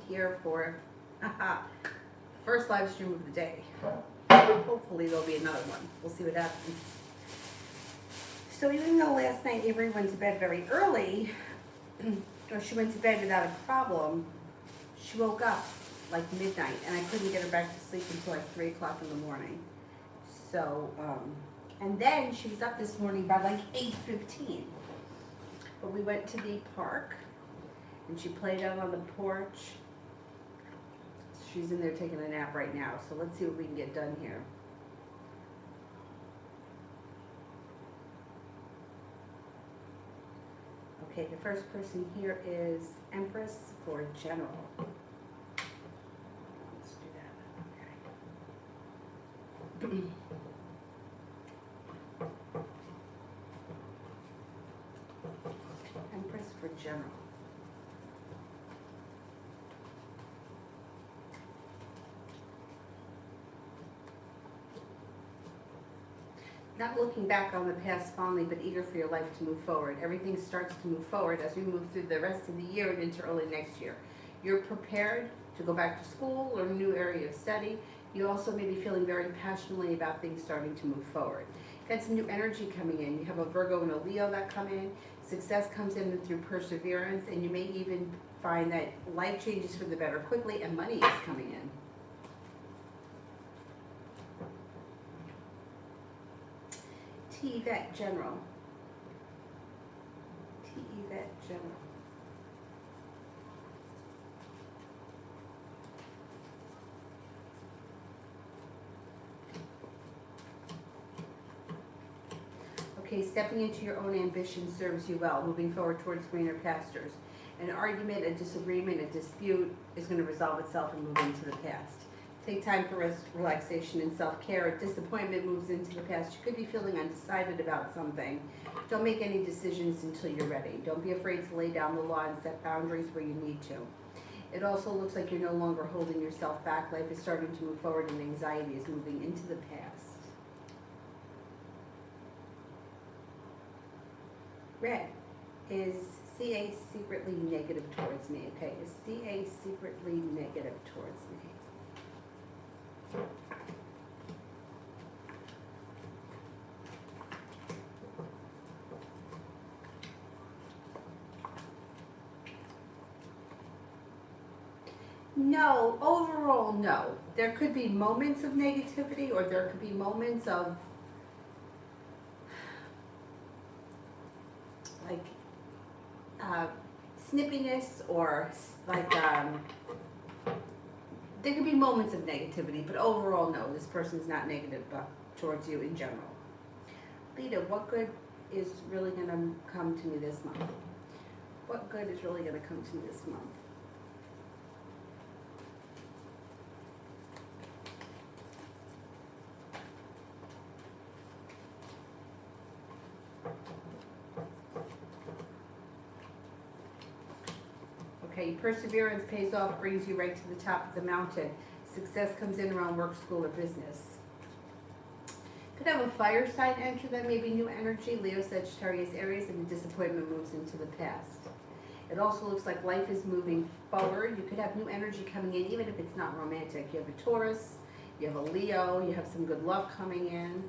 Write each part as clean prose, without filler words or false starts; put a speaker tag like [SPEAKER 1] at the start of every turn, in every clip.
[SPEAKER 1] here for the first live stream of the day. Hopefully there'll be another one. We'll see what happens. So even though last night Avery went to bed very early, or she went to bed without a problem, she woke up like midnight and I couldn't get her back to sleep until like 3 o'clock in the morning. So, and then she was up this morning by like 8:15. But we went to the park and she played out on the porch. She's in there taking a nap right now. So let's see what we can get done here. Okay, the first person here is Empress for General. Let's do that. Okay. Empress for General. Not looking back on the past fondly, but eager for your life to move forward. Everything starts to move forward as we move through the rest of the year and into early next year. You're prepared to go back to school or a new area of study. You also may be feeling very passionately about things starting to move forward. Got some new energy coming in. You have a Virgo and a Leo that come in. Success comes in through perseverance, and you may even find that life changes for the better quickly and money is coming in. T-Vet General. T-Vet General. Okay, stepping into your own ambition serves you well, moving forward towards greener pastures. An argument, a disagreement, a dispute is going to resolve itself and move into the past. Take time for rest, relaxation, and self-care. A disappointment moves into the past. You could be feeling undecided about something. Don't make any decisions until you're ready. Don't be afraid to lay down the law and set boundaries where you need to. It also looks like you're no longer holding yourself back. Life is starting to move forward and anxiety is moving into the past. Red is CA secretly negative towards me. Okay, is CA secretly negative towards me? No, overall, no. There could be moments of negativity, or there could be moments of like snippiness, or like there could be moments of negativity, but overall, no. This person's not negative towards you in general. Lita, what good is really going to come to me this month? What good is really going to come to me this month? Okay, perseverance pays off, brings you right to the top of the mountain. Success comes in around work, school, or business. Could have a fire sign enter that may be new energy, Leo, Sagittarius, Aries, and the disappointment moves into the past. It also looks like life is moving forward. You could have new energy coming in, even if it's not romantic. You have a Taurus, you have a Leo, you have some good luck coming in.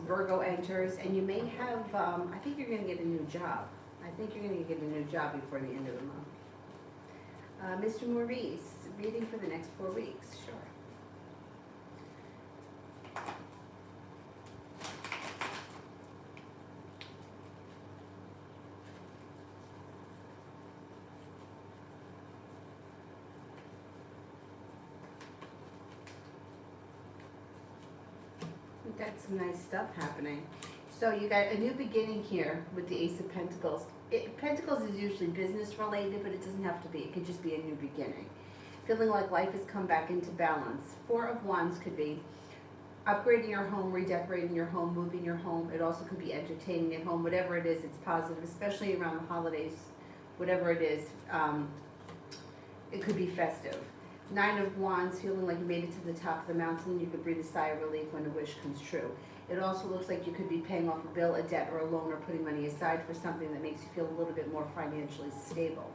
[SPEAKER 1] Virgo enters, and you may have, I think you're going to get a new job. I think you're going to get a new job before the end of the month. Mr. Maurice, reading for the next 4 weeks, sure. We've got some nice stuff happening. So you got a new beginning here with the Ace of Pentacles. Pentacles is usually business related, but it doesn't have to be. It could just be a new beginning. Feeling like life has come back into balance. 4 of Wands could be upgrading your home, redecorating your home, moving your home. It also could be entertaining at home. Whatever it is, it's positive, especially around the holidays. Whatever it is, it could be festive. 9 of Wands, feeling like you made it to the top of the mountain. You could breathe a sigh of relief when a wish comes true. It also looks like you could be paying off a bill, a debt, or a loan, or putting money aside for something that makes you feel a little bit more financially stable.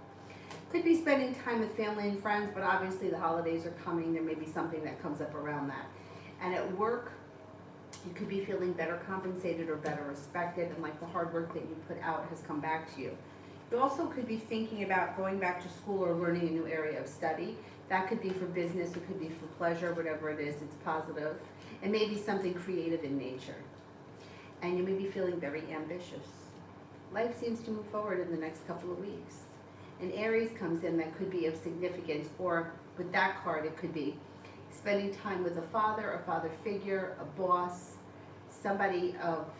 [SPEAKER 1] Could be spending time with family and friends, but obviously the holidays are coming. There may be something that comes up around that. And at work, you could be feeling better compensated or better respected, and like the hard work that you put out has come back to you. You also could be thinking about going back to school or learning a new area of study. That could be for business, it could be for pleasure, whatever it is, it's positive. And maybe something creative in nature. And you may be feeling very ambitious. Life seems to move forward in the next couple of weeks. And Aries comes in that could be of significance, or with that card it could be spending time with a father figure, a boss, somebody of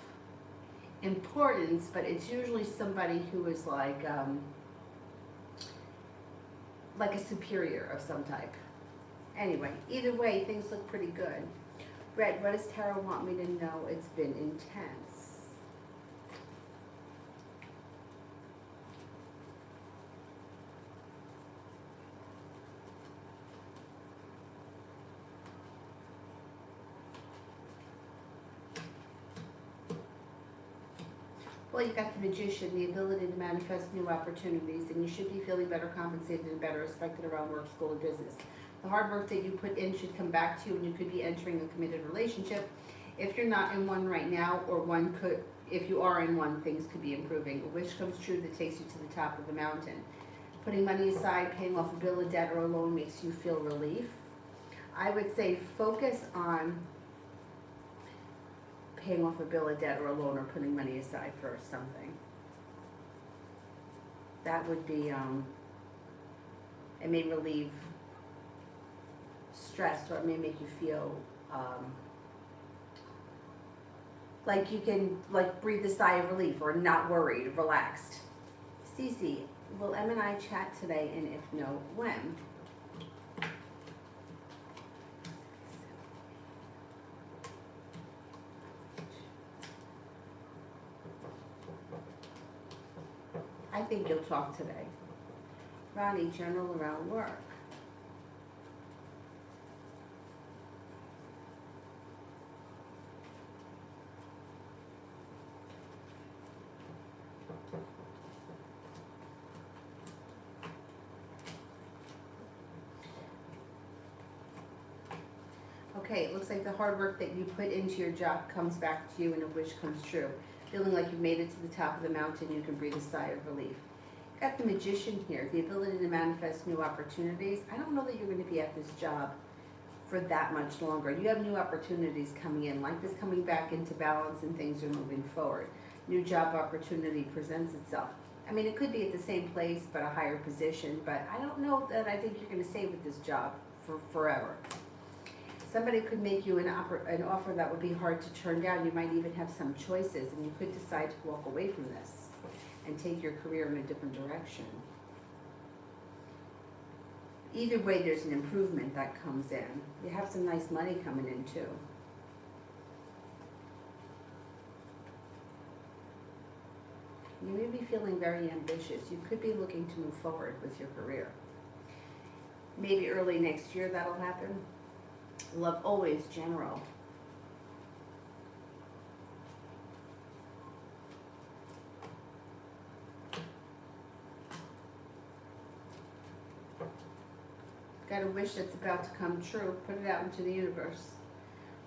[SPEAKER 1] importance, but it's usually somebody who is like a superior of some type. Anyway, either way, things look pretty good. Red, what does Tarot want me to know? It's been intense. Well, you got the Magician, the ability to manifest new opportunities, and you should be feeling better compensated and better respected around work, school, or business. The hard work that you put in should come back to you, and you could be entering a committed relationship. If you're not in one right now, or one could, if you are in one, things could be improving. A wish comes true that takes you to the top of the mountain. Putting money aside, paying off a bill, a debt, or a loan makes you feel relief. I would say focus on paying off a bill, a debt, or a loan, or putting money aside for something. That would be, it may relieve stress, or it may make you feel like you can breathe a sigh of relief, or not worried, relaxed. Cece, will Em and I chat today, and if no, when? I think you'll talk today. Ronnie, general around work. Okay, it looks like the hard work that you put into your job comes back to you and a wish comes true. Feeling like you've made it to the top of the mountain, you can breathe a sigh of relief. Got the Magician here, the ability to manifest new opportunities. I don't know that you're going to be at this job for that much longer. You have new opportunities coming in. Life is coming back into balance and things are moving forward. New job opportunity presents itself. I mean, it could be at the same place but a higher position, but I don't know that I think you're going to stay with this job for forever. Somebody could make you an offer that would be hard to turn down. You might even have some choices, and you could decide to walk away from this and take your career in a different direction. Either way, there's an improvement that comes in. You have some nice money coming in too. You may be feeling very ambitious. You could be looking to move forward with your career. Maybe early next year that'll happen. Love always general. Got a wish that's about to come true. Put it out into the universe.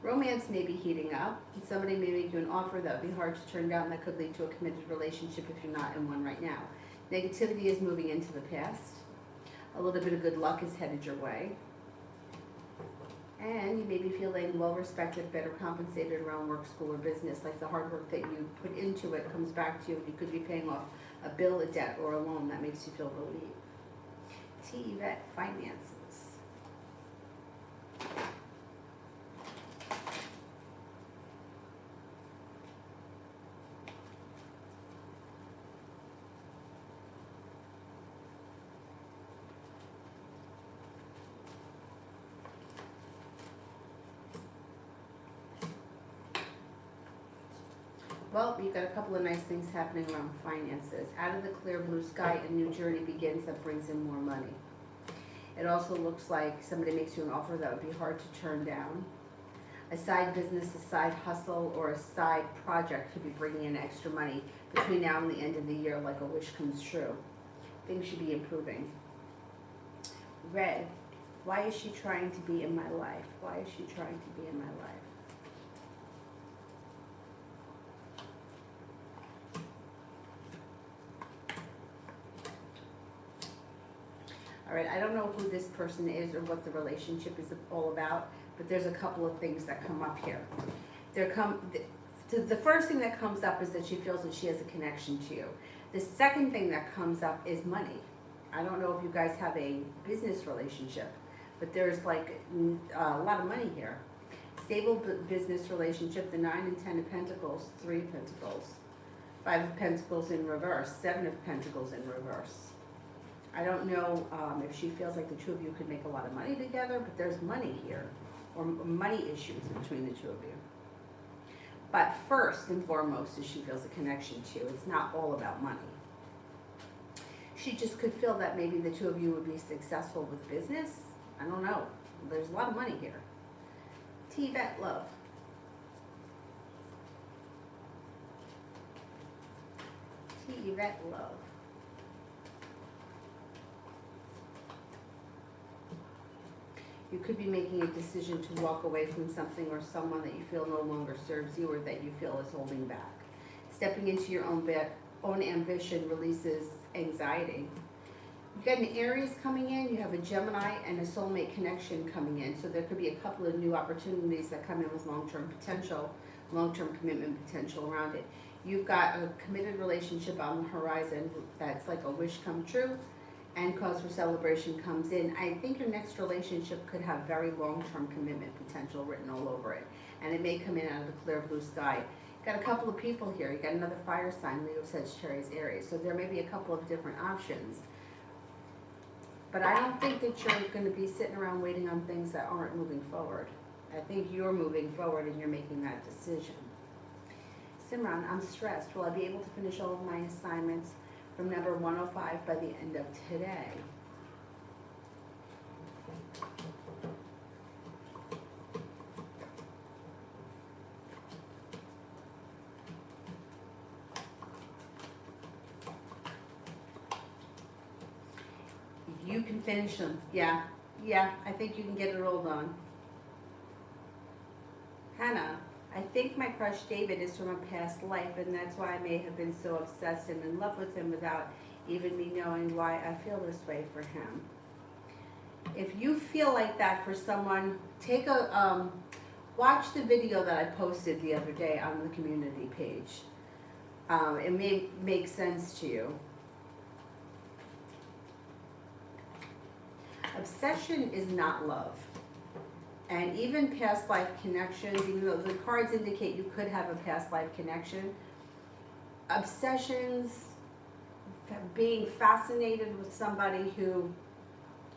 [SPEAKER 1] Romance may be heating up. Somebody may make you an offer that would be hard to turn down, that could lead to a committed relationship if you're not in one right now. Negativity is moving into the past. A little bit of good luck is headed your way. And you may be feeling well respected, better compensated around work, school, or business. Like the hard work that you put into it comes back to you, and you could be paying off a bill, a debt, or a loan that makes you feel relieved. T. Yvette, finances. Well, you've got a couple of nice things happening around finances. Out of the clear blue sky, a new journey begins that brings in more money. It also looks like somebody makes you an offer that would be hard to turn down. A side business, a side hustle, or a side project could be bringing in extra money between now and the end of the year, like a wish comes true. Things should be improving. Red, why is she trying to be in my life? Why is she trying to be in my life? All right, I don't know who this person is or what the relationship is all about, but there's a couple of things that come up here. The first thing that comes up is that she feels that she has a connection to you. The second thing that comes up is money. I don't know if you guys have a business relationship, but there's like a lot of money here. Stable business relationship, the 9 and 10 of Pentacles, 3 of Pentacles, 5 of Pentacles in reverse, 7 of Pentacles in reverse. I don't know if she feels like the two of you could make a lot of money together, but there's money here, or money issues between the two of you. But first and foremost is she feels a connection to you. It's not all about money. She just could feel that maybe the two of you would be successful with business. I don't know. There's a lot of money here. T-Vet love. T-Vet love. You could be making a decision to walk away from something or someone that you feel no longer serves you or that you feel is holding back. Stepping into your own ambition releases anxiety. You've got an Aries coming in, you have a Gemini and a soulmate connection coming in. So there could be a couple of new opportunities that come in with long-term potential, long-term commitment potential around it. You've got a committed relationship on the horizon that's like a wish come true. And cause for celebration comes in. I think your next relationship could have very long-term commitment potential written all over it. And it may come in out of the clear blue sky. You've got a couple of people here. You've got another fire sign, Leo, Sagittarius, Aries. So there may be a couple of different options. But I don't think that you're going to be sitting around waiting on things that aren't moving forward. I think you're moving forward and you're making that decision. Simran, I'm stressed. Will I be able to finish all of my assignments from number 105 by the end of today? You can finish them. Yeah, I think you can get it all done. Hannah, I think my crush David is from a past life, and that's why I may have been so obsessed and in love with him without even me knowing why I feel this way for him. If you feel like that for someone, take a watch the video that I posted the other day on the community page. It may make sense to you. Obsession is not love. And even past life connections, even though the cards indicate you could have a past life connection, obsessions, being fascinated with somebody who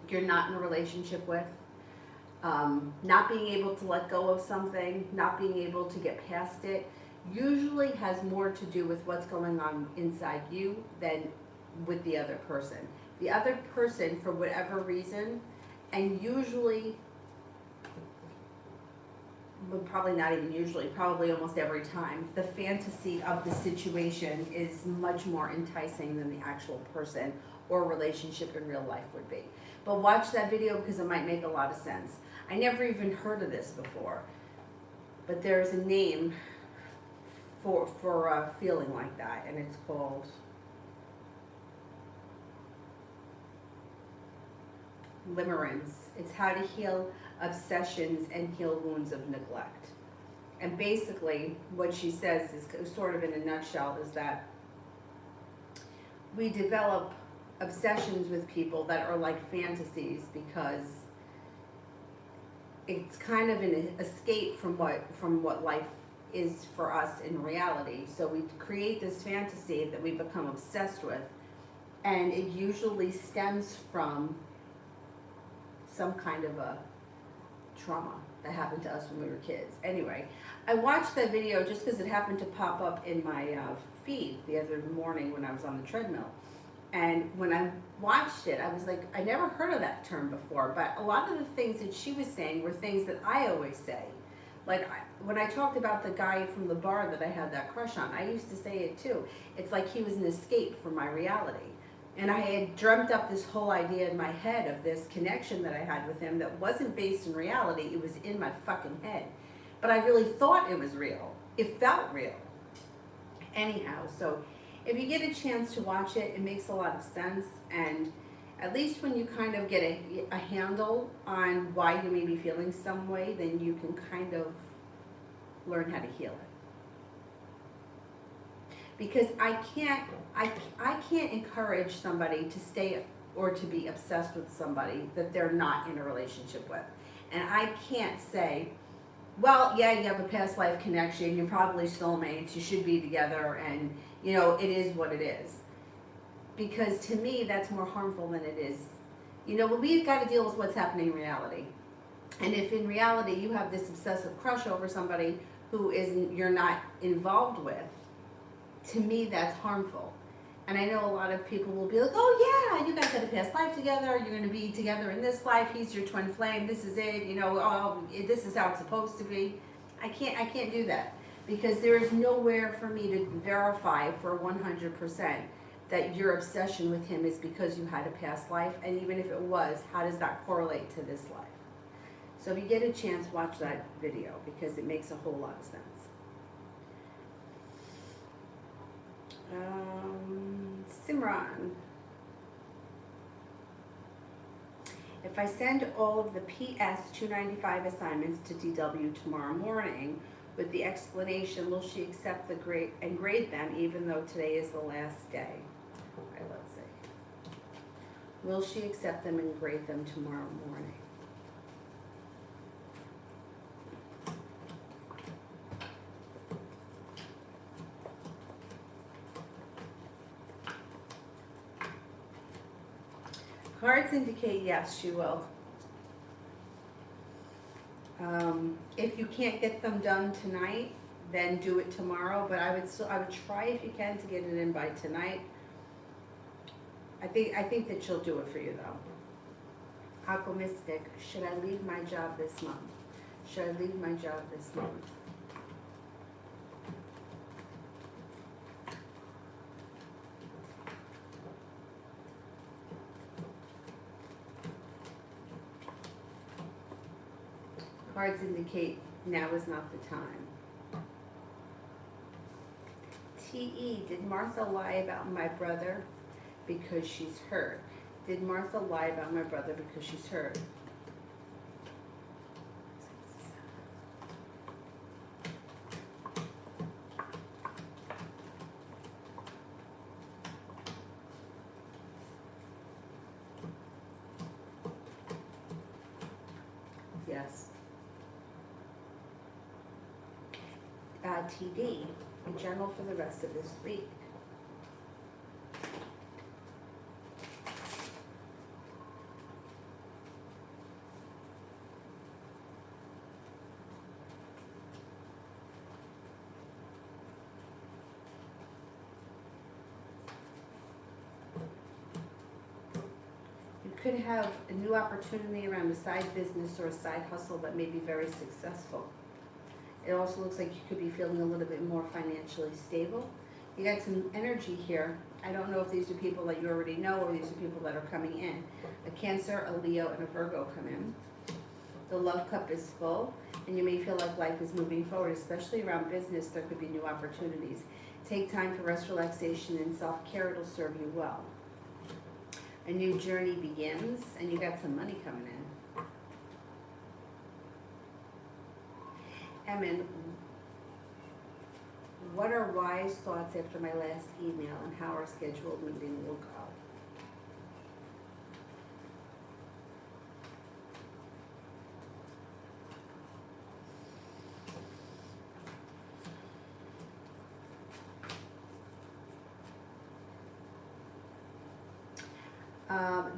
[SPEAKER 1] you're not in a relationship with, not being able to let go of something, not being able to get past it, usually has more to do with what's going on inside you than with the other person. The other person, for whatever reason, and usually, but probably not even usually, probably almost every time, the fantasy of the situation is much more enticing than the actual person or relationship in real life would be. But watch that video because it might make a lot of sense. I never even heard of this before, but there's a name for a feeling like that, and it's called limerence. It's how to heal obsessions and heal wounds of neglect. And basically what she says is sort of in a nutshell is that we develop obsessions with people that are like fantasies because it's kind of an escape from what life is for us in reality. So we create this fantasy that we become obsessed with, and it usually stems from some kind of a trauma that happened to us when we were kids. Anyway, I watched that video just because it happened to pop up in my feed the other morning when I was on the treadmill. And when I watched it, I was like, I never heard of that term before, but a lot of the things that she was saying were things that I always say. Like when I talked about the guy from the bar that I had that crush on, I used to say it too. It's like he was an escape from my reality. And I had dreamt up this whole idea in my head of this connection that I had with him that wasn't based in reality. It was in my fucking head. But I really thought it was real. It felt real. Anyhow, so if you get a chance to watch it, it makes a lot of sense. And at least when you kind of get a handle on why you may be feeling some way, then you can kind of learn how to heal it. Because I can't encourage somebody to stay or to be obsessed with somebody that they're not in a relationship with. And I can't say, well, yeah, you have a past life connection, you're probably soulmates, you should be together, and you know, it is what it is. Because to me, that's more harmful than it is. You know, we've got to deal with what's happening in reality. And if in reality you have this obsessive crush over somebody who you're not involved with, to me that's harmful. And I know a lot of people will be like, oh yeah, you guys had a past life together, you're going to be together in this life, he's your twin flame, this is it, you know, oh, this is how it's supposed to be. I can't do that, because there is nowhere for me to verify for 100% that your obsession with him is because you had a past life, and even if it was, how does that correlate to this life? So if you get a chance, watch that video, because it makes a whole lot of sense. Simran, if I send all of the PS 295 assignments to DW tomorrow morning with the explanation, will she accept the grade and grade them even though today is the last day? All right, let's see. Will she accept them and grade them tomorrow morning? Cards indicate yes, she will. If you can't get them done tonight, then do it tomorrow. But I would try if you can to get it in by tonight. I think that she'll do it for you though. Aquamistic, should I leave my job this month? Should I leave my job this month? Cards indicate now is not the time. TE, did Martha lie about my brother because she's hurt? Did Martha lie about my brother because she's hurt? Yes. TD, in general for the rest of this week. You could have a new opportunity around a side business or a side hustle that may be very successful. It also looks like you could be feeling a little bit more financially stable. You got some energy here. I don't know if these are people that you already know or these are people that are coming in. A Cancer, a Leo, and a Virgo come in. The love cup is full, and you may feel like life is moving forward, especially around business. There could be new opportunities. Take time for rest, relaxation, and self-care. It'll serve you well. A new journey begins, and you got some money coming in. Emin, what are wise thoughts after my last email and how our scheduled meeting will go?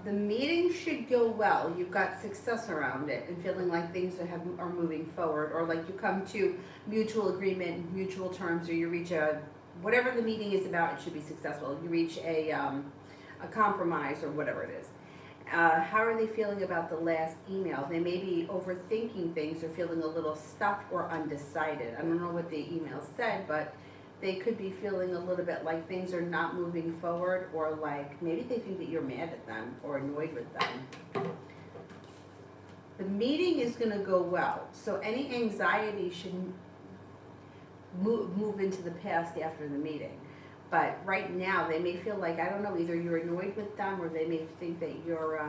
[SPEAKER 1] The meeting should go well. You've got success around it and feeling like things are moving forward, or like you come to mutual agreement, mutual terms, or you reach whatever the meeting is about, it should be successful. You reach a compromise or whatever it is. How are they feeling about the last email? They may be overthinking things or feeling a little stuck or undecided. I don't know what the email said, but They could be feeling a little bit like things are not moving forward, or like maybe they think that you're mad at them or annoyed with them. The meeting is going to go well, so any anxiety should move into the past after the meeting. But right now, they may feel like, I don't know, either you're annoyed with them or they may think that you're,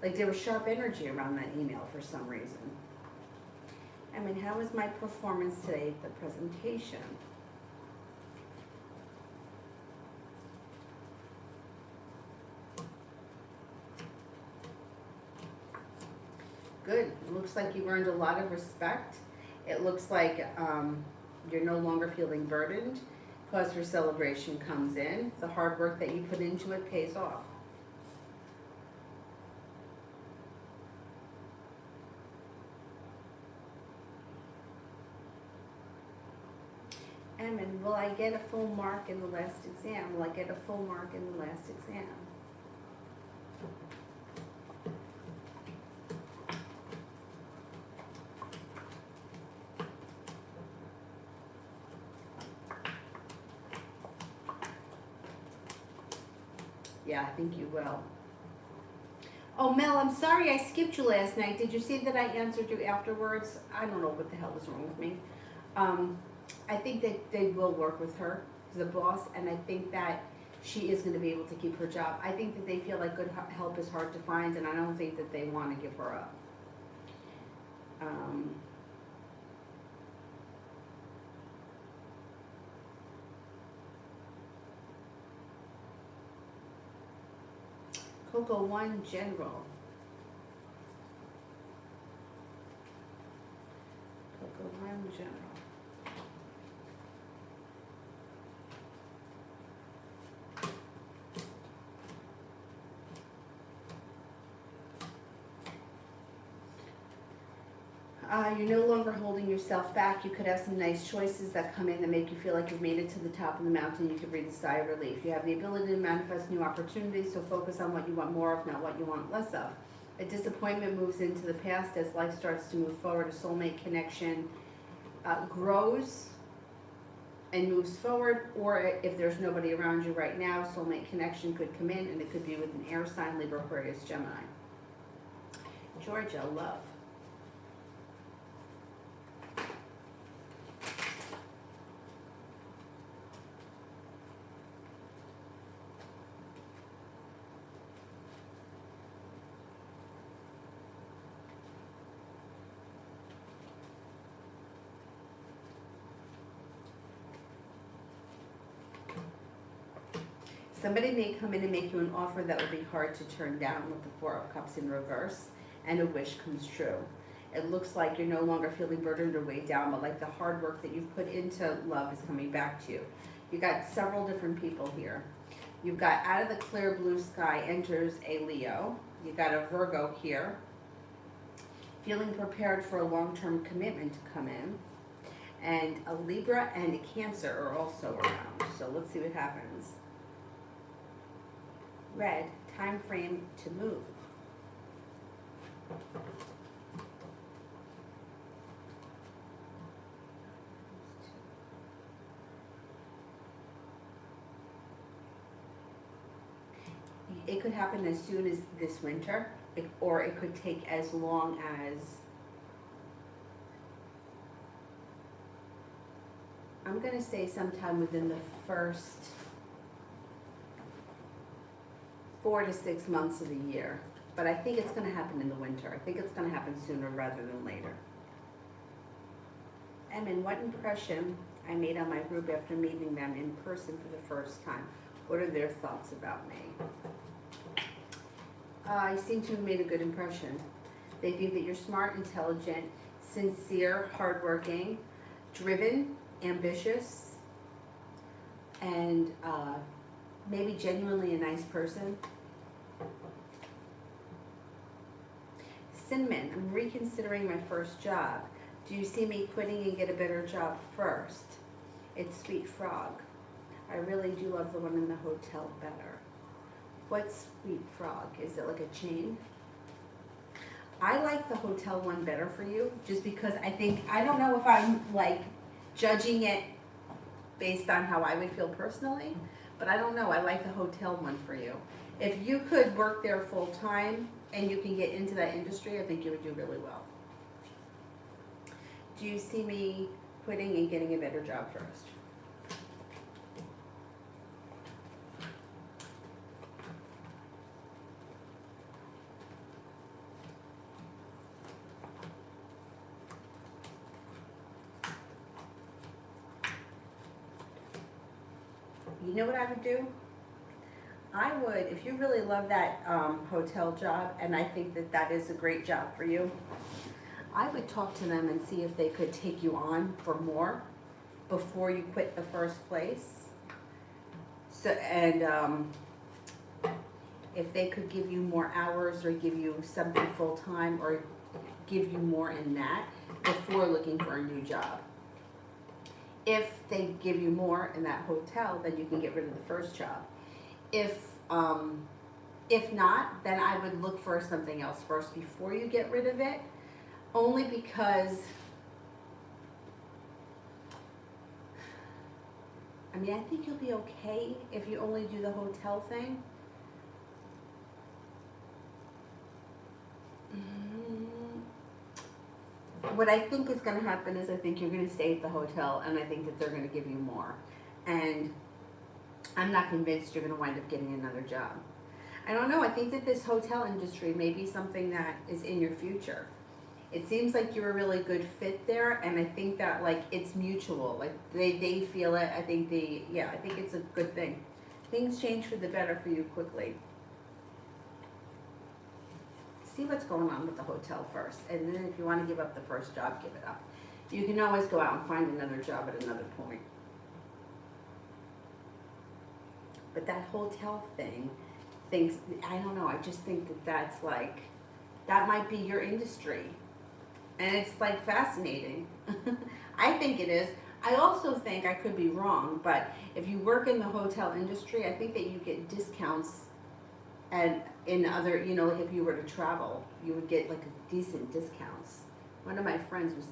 [SPEAKER 1] like there was sharp energy around that email for some reason. I mean, how was my performance today at the presentation? Good. It looks like you earned a lot of respect. It looks like you're no longer feeling burdened. Cause for celebration comes in. The hard work that you put into it pays off. And will I get a full mark in the last exam? Will I get a full mark in the last exam? Yeah, I think you will. Oh, Mel, I'm sorry I skipped you last night. Did you see that I answered you afterwards? I don't know what the hell was wrong with me. I think that they will work with her, the boss, and I think that she is going to be able to keep her job. I think that they feel like good help is hard to find, and I don't think that they want to give her up. Coco 1 General. Coco 1 General. You're no longer holding yourself back. You could have some nice choices that come in that make you feel like you've made it to the top of the mountain. You could breathe a sigh of relief. You have the ability to manifest new opportunities, so focus on what you want more of, not what you want less of. A disappointment moves into the past as life starts to move forward. A soulmate connection grows and moves forward, or if there's nobody around you right now, soulmate connection could come in, and it could be with an air sign, Libra, Aquarius, Gemini. Georgia, love. Somebody may come in and make you an offer that would be hard to turn down with the Four of Cups in reverse, and a wish comes true. It looks like you're no longer feeling burdened or weighed down, but like the hard work that you've put into love is coming back to you. You got several different people here. You've got out of the clear blue sky enters a Leo. You got a Virgo here, feeling prepared for a long-term commitment to come in. And a Libra and a Cancer are also around. So let's see what happens. Red, time frame to move. It could happen as soon as this winter, or it could take as long as, I'm going to say sometime within the first 4 to 6 months of the year. But I think it's going to happen in the winter. I think it's going to happen sooner rather than later. And then what impression I made on my group after meeting them in person for the first time? What are their thoughts about me? I seem to have made a good impression. They think that you're smart, intelligent, sincere, hardworking, driven, ambitious, and maybe genuinely a nice person. Cinnamon, I'm reconsidering my first job. Do you see me quitting and get a better job first? It's Sweet Frog. I really do love the one in the hotel better. What's Sweet Frog? Is it like a chain? I like the hotel one better for you, just because I don't know if I'm like judging it based on how I would feel personally. But I don't know, I like the hotel one for you. If you could work there full time and you can get into that industry, I think you would do really well. Do you see me quitting and getting a better job first? You know what I would do? I would, if you really love that hotel job, and I think that that is a great job for you, I would talk to them and see if they could take you on for more before you quit the first place. So, and if they could give you more hours or give you something full time or give you more in that before looking for a new job. If they give you more in that hotel, then you can get rid of the first job. If not, then I would look for something else first before you get rid of it, only because, I mean, I think you'll be okay if you only do the hotel thing. What I think is going to happen is I think you're going to stay at the hotel, and I think that they're going to give you more. And I'm not convinced you're going to wind up getting another job. I don't know. I think that this hotel industry may be something that is in your future. It seems like you're a really good fit there, and I think that like it's mutual. Like they feel it. I think I think it's a good thing. Things change for the better for you quickly. See what's going on with the hotel first, and then if you want to give up the first job, give it up. You can always go out and find another job at another point. But that hotel thing, I don't know, I just think that that's like, that might be your industry. And it's like fascinating. I think it is. I also think, I could be wrong, but if you work in the hotel industry, I think that you get discounts. And in other, you know, like if you were to travel, you would get like a decent discounts. One of my friends was,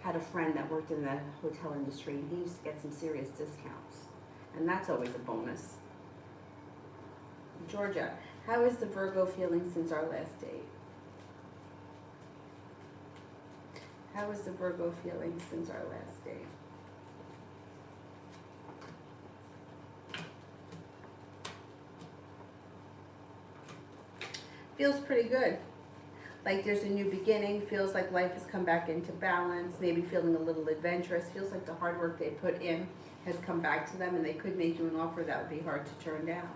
[SPEAKER 1] had a friend that worked in the hotel industry, and he used to get some serious discounts. And that's always a bonus. Georgia, how is the Virgo feeling since our last date? How is the Virgo feeling since our last date? Feels pretty good. Like there's a new beginning, feels like life has come back into balance, maybe feeling a little adventurous, feels like the hard work they put in has come back to them, and they could make you an offer that would be hard to turn down.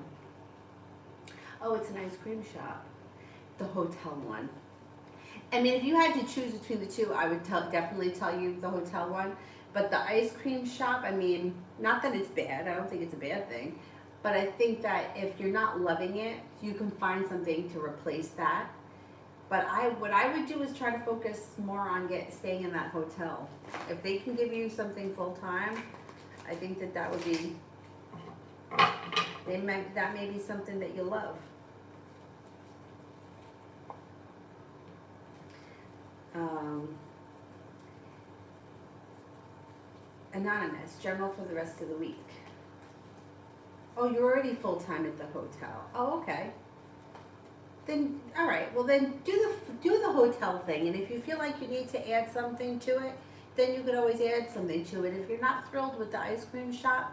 [SPEAKER 1] Oh, it's an ice cream shop. The hotel one. I mean, if you had to choose between the two, I would definitely tell you the hotel one. But the ice cream shop, I mean, not that it's bad, I don't think it's a bad thing. But I think that if you're not loving it, you can find something to replace that. But what I would do is try to focus more on staying in that hotel. If they can give you something full time, I think that would be, that may be something that you love. Anonymous, general for the rest of the week. Oh, you're already full-time at the hotel. Oh, okay. Then, all right, well then do the hotel thing, and if you feel like you need to add something to it, then you could always add something to it. If you're not thrilled with the ice cream shop,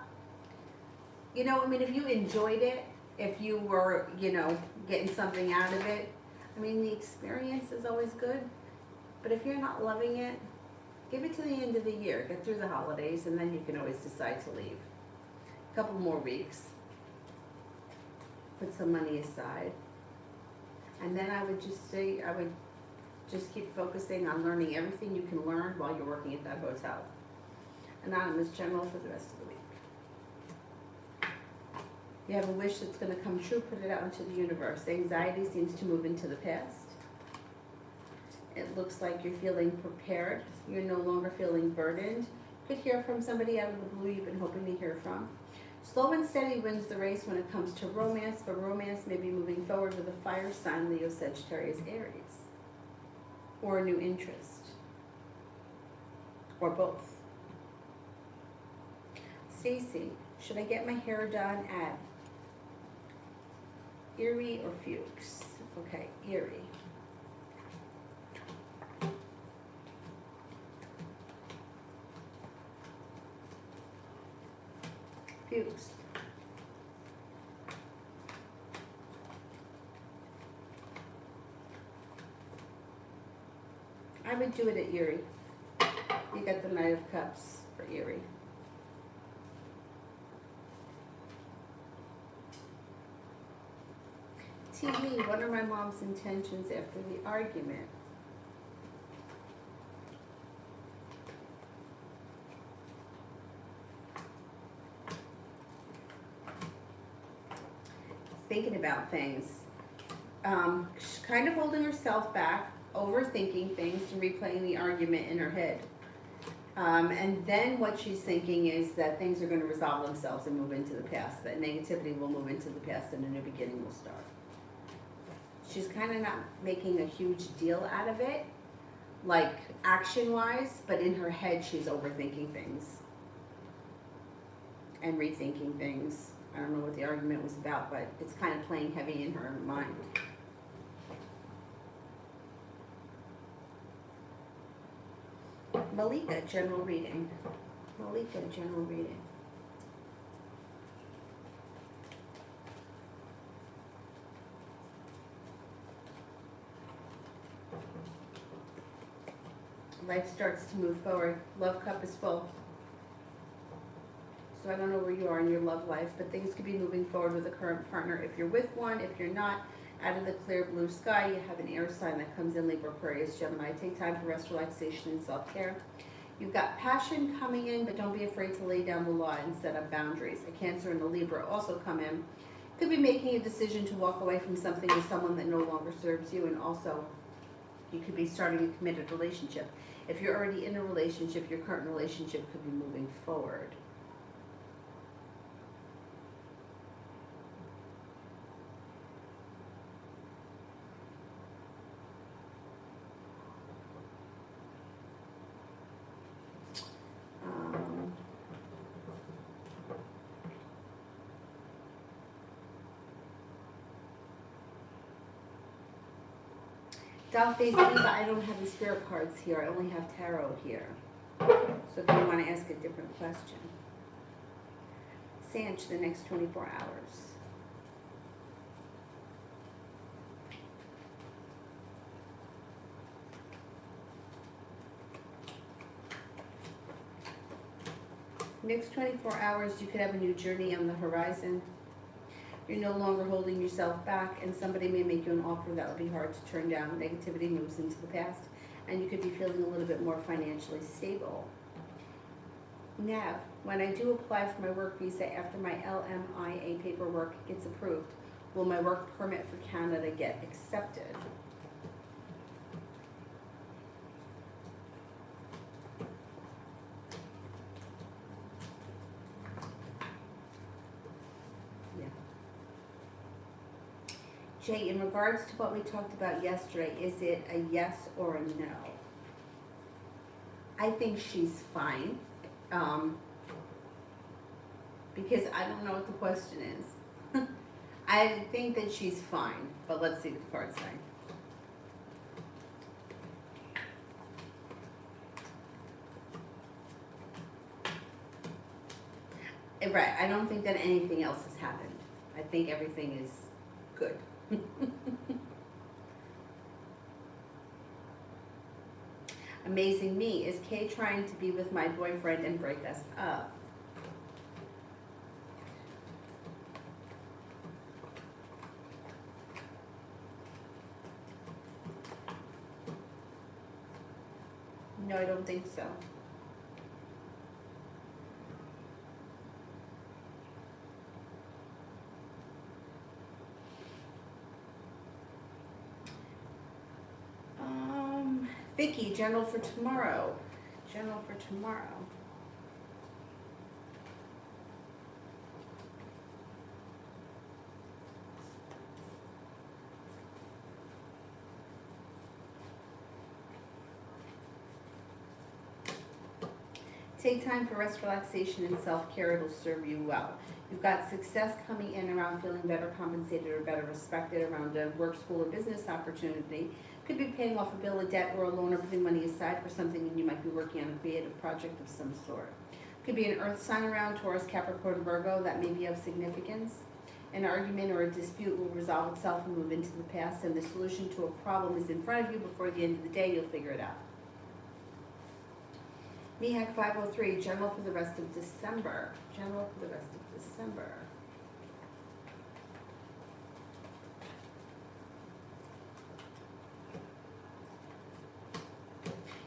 [SPEAKER 1] you know, I mean, if you enjoyed it, if you were, you know, getting something out of it, I mean, the experience is always good. But if you're not loving it, give it to the end of the year. Get through the holidays, and then you can always decide to leave. A couple more weeks. Put some money aside. And then I would just say, I would just keep focusing on learning everything you can learn while you're working at that hotel. Anonymous, general for the rest of the week. You have a wish that's going to come true, put it out into the universe. Anxiety seems to move into the past. It looks like you're feeling prepared. You're no longer feeling burdened. You could hear from somebody out of the blue you've been hoping to hear from. Slow and steady wins the race when it comes to romance, but romance may be moving forward with a fire sign, Leo, Sagittarius, Aries. Or a new interest. Or both. Stacy, should I get my hair done at Erie or Fuchs? Okay, Erie. Fuchs. I would do it at Erie. You got the Knight of Cups for Erie. TV, what are my mom's intentions after the argument? Thinking about things. She's kind of holding herself back, overthinking things and replaying the argument in her head. And then what she's thinking is that things are going to resolve themselves and move into the past. That negativity will move into the past and a new beginning will start. She's kind of not making a huge deal out of it, like action-wise, but in her head she's overthinking things and rethinking things. I don't know what the argument was about, but it's kind of playing heavy in her mind. Malika, general reading. Malika, general reading. Life starts to move forward. Love cup is full. So I don't know where you are in your love life, but things could be moving forward with a current partner. If you're with one, if you're not, out of the clear blue sky, you have an air sign that comes in, Libra, Aquarius, Gemini. Take time for rest, relaxation, and self-care. You've got passion coming in, but don't be afraid to lay down the law and set up boundaries. A Cancer and a Libra also come in. Could be making a decision to walk away from something with someone that no longer serves you, and also you could be starting a committed relationship. If you're already in a relationship, your current relationship could be moving forward. Doll Face Diva, I don't have the spirit cards here. I only have tarot here. So if you want to ask a different question. Sanch, the next 24 hours. Next 24 hours, you could have a new journey on the horizon. You're no longer holding yourself back, and somebody may make you an offer that will be hard to turn down. Negativity moves into the past, and you could be feeling a little bit more financially stable. Nav, when I do apply for my work visa after my LMIA paperwork gets approved, will my work permit for Canada get accepted? Jay, in regards to what we talked about yesterday, is it a yes or a no? I think she's fine. Because I don't know what the question is. I think that she's fine, but let's see what the cards say. Right, I don't think that anything else has happened. I think everything is good. Amazing Me, is Kay trying to be with my boyfriend and break us up? No, I don't think so. Vicky, general for tomorrow. General for tomorrow. Take time for rest, relaxation, and self-care. It'll serve you well. You've got success coming in around feeling better compensated or better respected around a work, school, or business opportunity. Could be paying off a bill, a debt, or a loan, or putting money aside for something, and you might be working on a creative project of some sort. Could be an earth sign around Taurus, Capricorn, Virgo that may be of significance. An argument or a dispute will resolve itself and move into the past, and the solution to a problem is in front of you. Before the end of the day, you'll figure it out. MEHAC 503, general for the rest of December. General for the rest of December.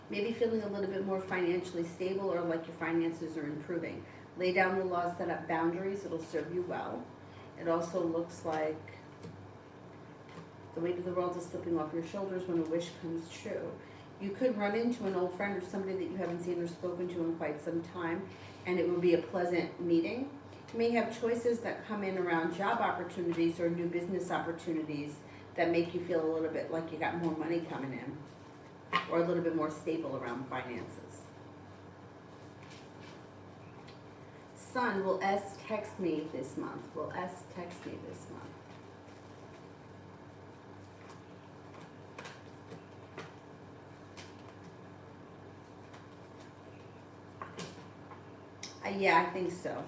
[SPEAKER 1] Maybe feeling a little bit more financially stable or like your finances are improving. Lay down the laws, set up boundaries. It'll serve you well. It also looks like the weight of the world is slipping off your shoulders when a wish comes true. You could run into an old friend or somebody that you haven't seen or spoken to in quite some time, and it will be a pleasant meeting. You may have choices that come in around job opportunities or new business opportunities that make you feel a little bit like you got more money coming in, or a little bit more stable around finances. Sun, will S text me this month? Will S text me this month? Yeah, I think so.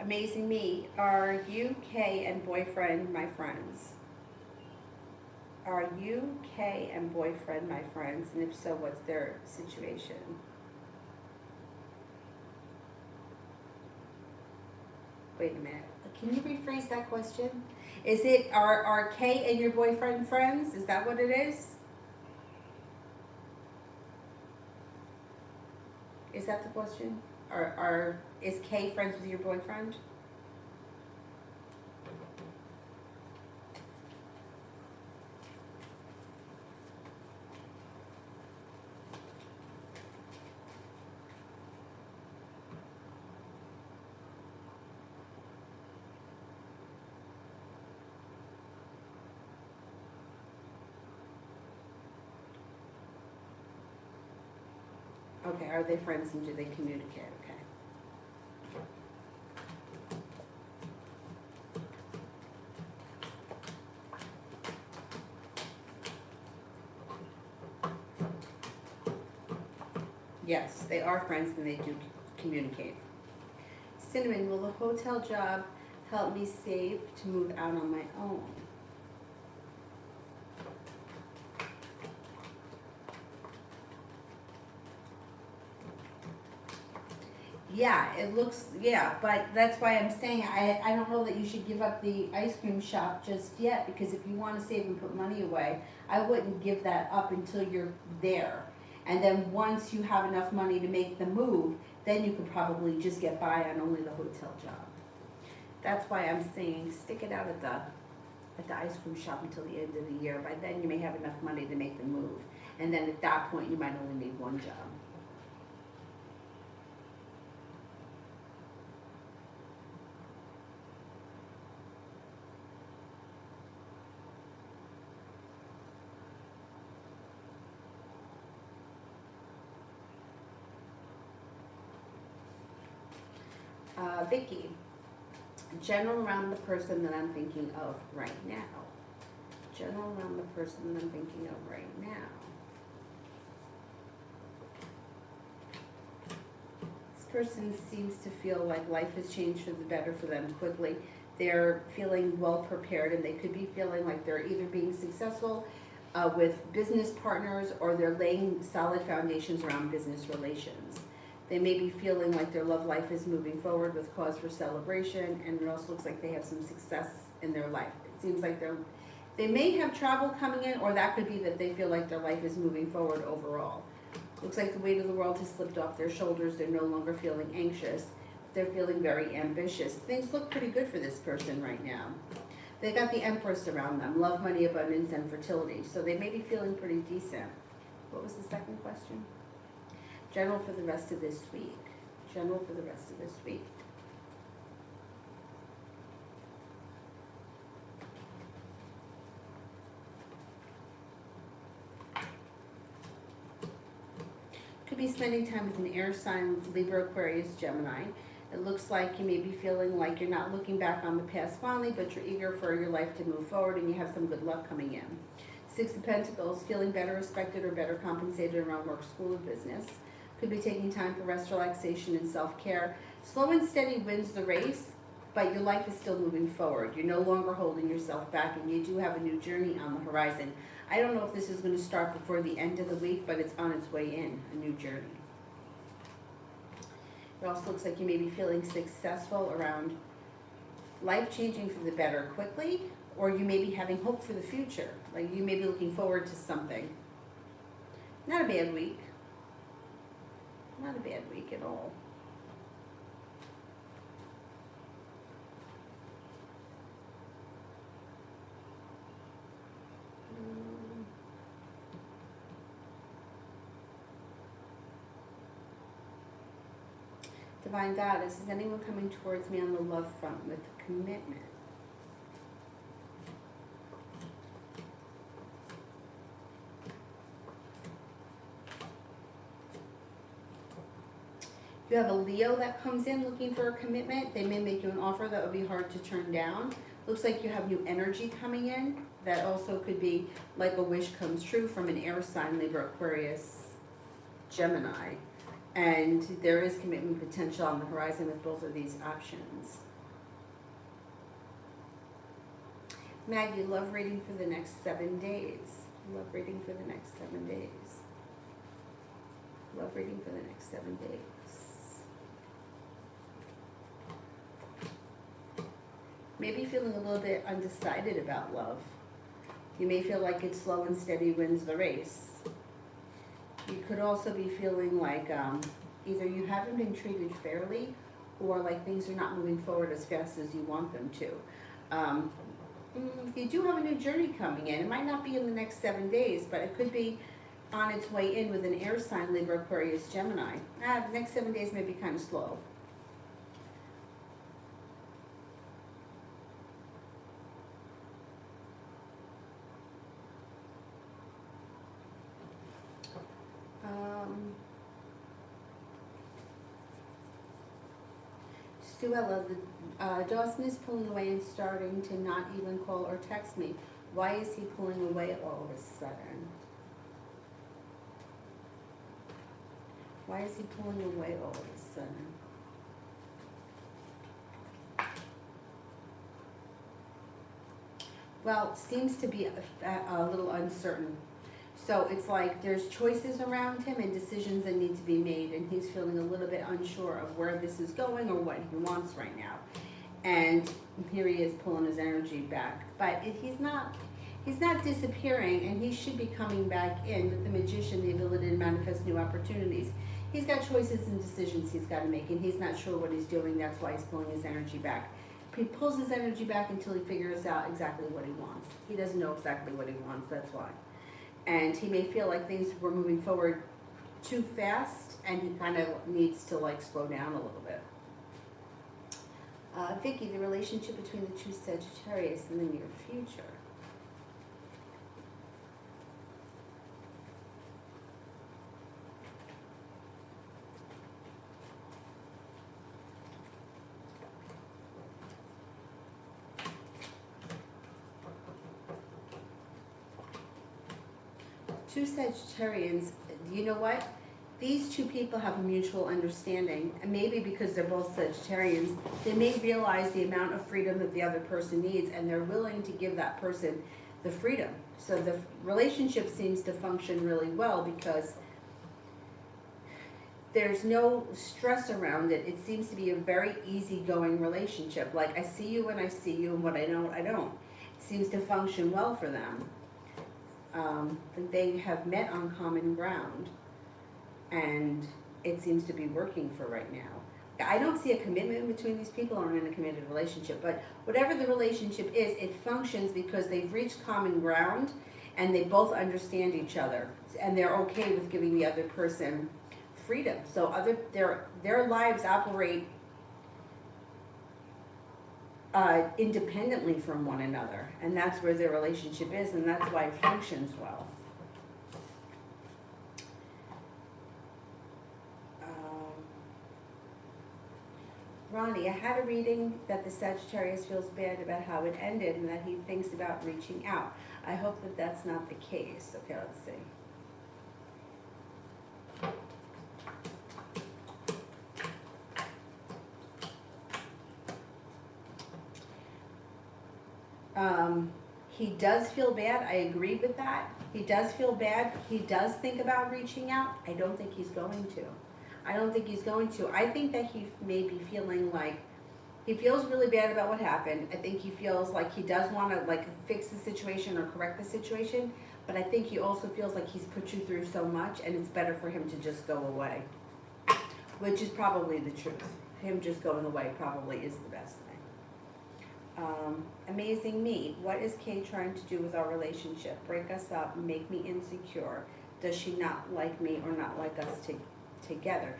[SPEAKER 1] Amazing Me, are you, Kay, and boyfriend my friends? Are you, Kay, and boyfriend my friends? And if so, what's their situation? Wait a minute. Can you rephrase that question? Is it, are Kay and your boyfriend friends? Is that what it is? Is that the question? Is Kay friends with your boyfriend? Okay, are they friends and do they communicate? Okay. Yes, they are friends and they do communicate. Cinnamon, will the hotel job help me save to move out on my own? Yeah, it looks, yeah, but that's why I'm saying I don't know that you should give up the ice cream shop just yet, because if you want to save and put money away, I wouldn't give that up until you're there. And then once you have enough money to make the move, then you could probably just get by on only the hotel job. That's why I'm saying stick it out at the ice cream shop until the end of the year. By then you may have enough money to make the move. And then at that point you might only need one job. Vicky, general around the person that I'm thinking of right now. General around the person that I'm thinking of right now. This person seems to feel like life has changed for the better for them quickly. They're feeling well prepared, and they could be feeling like they're either being successful with business partners, or they're laying solid foundations around business relations. They may be feeling like their love life is moving forward with cause for celebration, and it also looks like they have some success in their life. It seems like they may have travel coming in, or that could be that they feel like their life is moving forward overall. Looks like the weight of the world has slipped off their shoulders. They're no longer feeling anxious. They're feeling very ambitious. Things look pretty good for this person right now. They got the Empress around them, love, money, abundance, and fertility. So they may be feeling pretty decent. What was the second question? General for the rest of this week. General for the rest of this week. Could be spending time with an air sign, Libra, Aquarius, Gemini. It looks like you may be feeling like you're not looking back on the past fondly, but you're eager for your life to move forward and you have some good luck coming in. Six of Pentacles, feeling better respected or better compensated around work, school, or business. Could be taking time for rest, relaxation, and self-care. Slow and steady wins the race, but your life is still moving forward. You're no longer holding yourself back, and you do have a new journey on the horizon. I don't know if this is going to start before the end of the week, but it's on its way in, a new journey. It also looks like you may be feeling successful around life changing for the better quickly, or you may be having hope for the future. Like you may be looking forward to something. Not a bad week. Not a bad week at all. Divine Goddess, is anyone coming towards me on the love front with commitment? If you have a Leo that comes in looking for a commitment, they may make you an offer that would be hard to turn down. Looks like you have new energy coming in. That also could be like a wish comes true from an air sign, Libra, Aquarius, Gemini. And there is commitment potential on the horizon with both of these options. Maggie, love reading for the next 7 days. Love reading for the next 7 days. Love reading for the next 7 days. Maybe feeling a little bit undecided about love. You may feel like it's slow and steady wins the race. You could also be feeling like either you haven't been treated fairly or like things are not moving forward as fast as you want them to. You do have a new journey coming in. It might not be in the next 7 days, but it could be on its way in with an air sign, Libra, Aquarius, Gemini. The next 7 days may be kind of slow. Suella, Dawson is pulling away and starting to not even call or text me. Why is he pulling away all of a sudden? Why is he pulling away all of a sudden? Well, seems to be a little uncertain. So it's like there's choices around him and decisions that need to be made, and he's feeling a little bit unsure of where this is going or what he wants right now. And here he is pulling his energy back. But he's not disappearing, and he should be coming back in with the Magician, the ability to manifest new opportunities. He's got choices and decisions he's got to make, and he's not sure what he's doing. That's why he's pulling his energy back. He pulls his energy back until he figures out exactly what he wants. He doesn't know exactly what he wants, that's why. And he may feel like things were moving forward too fast, and he kind of needs to like slow down a little bit. Vicky, the relationship between the two Sagittarius in the near future. Two Sagittarians, you know what? These two people have a mutual understanding, and maybe because they're both Sagittarians, they may realize the amount of freedom that the other person needs, and they're willing to give that person the freedom. So the relationship seems to function really well because there's no stress around it. It seems to be a very easygoing relationship. Like, I see you when I see you, and what I don't, I don't. It seems to function well for them. They have met on common ground, and it seems to be working for right now. I don't see a commitment between these people or in a committed relationship, but whatever the relationship is, it functions because they've reached common ground, and they both understand each other, and they're okay with giving the other person freedom. So their lives operate independently from one another, and that's where their relationship is, and that's why it functions well. Ronnie, I had a reading that the Sagittarius feels bad about how it ended and that he thinks about reaching out. I hope that that's not the case. Okay, let's see. He does feel bad. I agree with that. He does feel bad. He does think about reaching out. I don't think he's going to. I don't think he's going to. I think that he may be feeling like, he feels really bad about what happened. I think he feels like he does want to like fix the situation or correct the situation, but I think he also feels like he's put you through so much and it's better for him to just go away, which is probably the truth. Him just going away probably is the best thing. Amazing me. What is Kay trying to do with our relationship? Break us up, make me insecure. Does she not like me or not like us together?